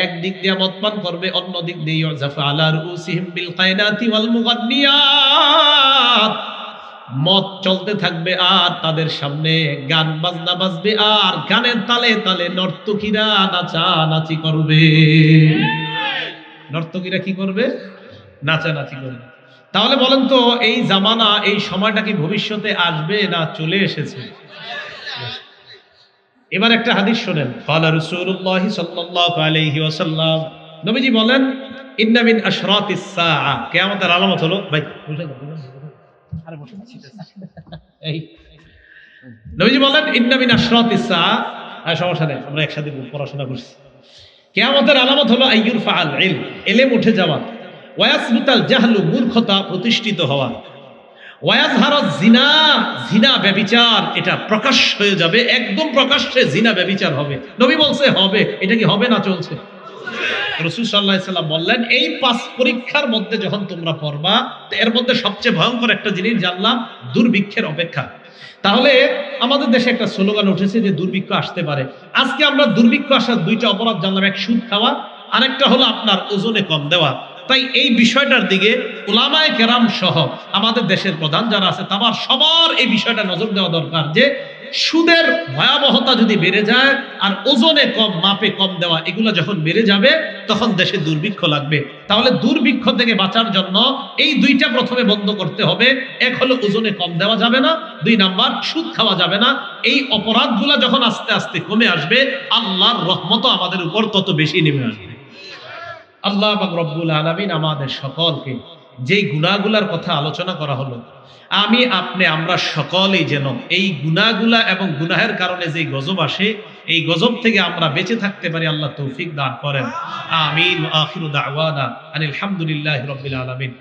এক দিক দিয়ে মদ পান করবে, অন্য দিক দিয়ে ইউজাফা আলা রুসিহিম বিল কায়নাতি ওয়াল মুগান্নিয়াত, মদ চলতে থাকবে আর তাদের সামনে গান বাজনা বাজবে, আর গানের তালে তালে নর্তকীরা নাচানাচি করবে। নর্তকীরা কি করবে? নাচানাচি করবে। তাহলে বলেন তো, এই জামানা, এই সময়টা কি ভবিষ্যতে আসবে না চলে এসেছে? এবার একটা হাদিস শোনেন। ক্বালা রাসূলুল্লাহ সাল্লাল্লাহু আলাইহি ওয়াসাল্লাম, নবীজি বলেন, ইন্না মিন আশরাতিস সাআ, কিয়ামতের আলামত হলো, ভাই আরে বসে এই নবীজি বলেন, ইন্না মিন আশরাতিস সাআ, সমস্যা নেই, আমরা একসাথে পড়াশোনা করছি। কিয়ামতের আলামত হলো আইয়ুরফা আল ইলম, ইলম উঠে যাওয়া, ওয়ায়াসবুতাল জাহলু, মূর্খতা প্রতিষ্ঠিত হওয়া, ওয়ায়াজহারাজ জিনা, জিনা ব্যভিচার, এটা প্রকাশ হয়ে যাবে, একদম প্রকাশ্যে জিনা ব্যভিচার হবে। নবী বলছে হবে, এটা কি হবে না চলছে? রাসূল সাল্লাল্লাহু আলাইহি সাল্লাম বললেন, এই 5 পরীক্ষার মধ্যে যখন তোমরা পড়বা, এর মধ্যে সবচেয়ে ভয়ঙ্কর একটা জিনিস জানলাম, দুর্ভিক্ষের অপেক্ষা। তাহলে আমাদের দেশে একটা স্লোগান উঠেছে যে দুর্ভিক্ষ আসতে পারে। আজকে আমরা দুর্ভিক্ষ আসার 2টা অপরাধ জানলাম, এক সুদ খাওয়া, আরেকটা হলো আপনার ওজনে কম দেওয়া। তাই এই বিষয়টার দিকে উলামায়ে কেরাম সহ আমাদের দেশের প্রধান যারা আছে তার সবার এই বিষয়টা নজর দেওয়া দরকার যে সুদের ভয়াবহতা যদি বেড়ে যায় আর ওজনে কম মাপে কম দেওয়া এগুলো যখন বেড়ে যাবে তখন দেশে দুর্ভিক্ষ লাগবে। তাহলে দুর্ভিক্ষ থেকে বাঁচার জন্য এই দুইটা প্রথমে বন্ধ করতে হবে। এক হলো ওজনে কম দেওয়া যাবে না, দুই নাম্বার সুদ খাওয়া যাবে না। এই অপরাধগুলো যখন আস্তে আস্তে কমে আসবে আল্লাহর রহমতও আমাদের উপর তত বেশি নেমে আসবে। আল্লাহ পাক রব্বুল আলামিন আমাদের সকলকে যেই গুনাহগুলার কথা আলোচনা করা হলো আমি আপনি আমরা সকলেই যেন এই গুনাহগুলা এবং গুনাহের কারণে যেই গজব আসে এই গজব থেকে আমরা বেঁচে থাকতে পারি আল্লাহ তৌফিক দান করেন। আমিন। আখিরু দাওয়ানা আনিল হামদুলিল্লাহি রাব্বিল আলামিন।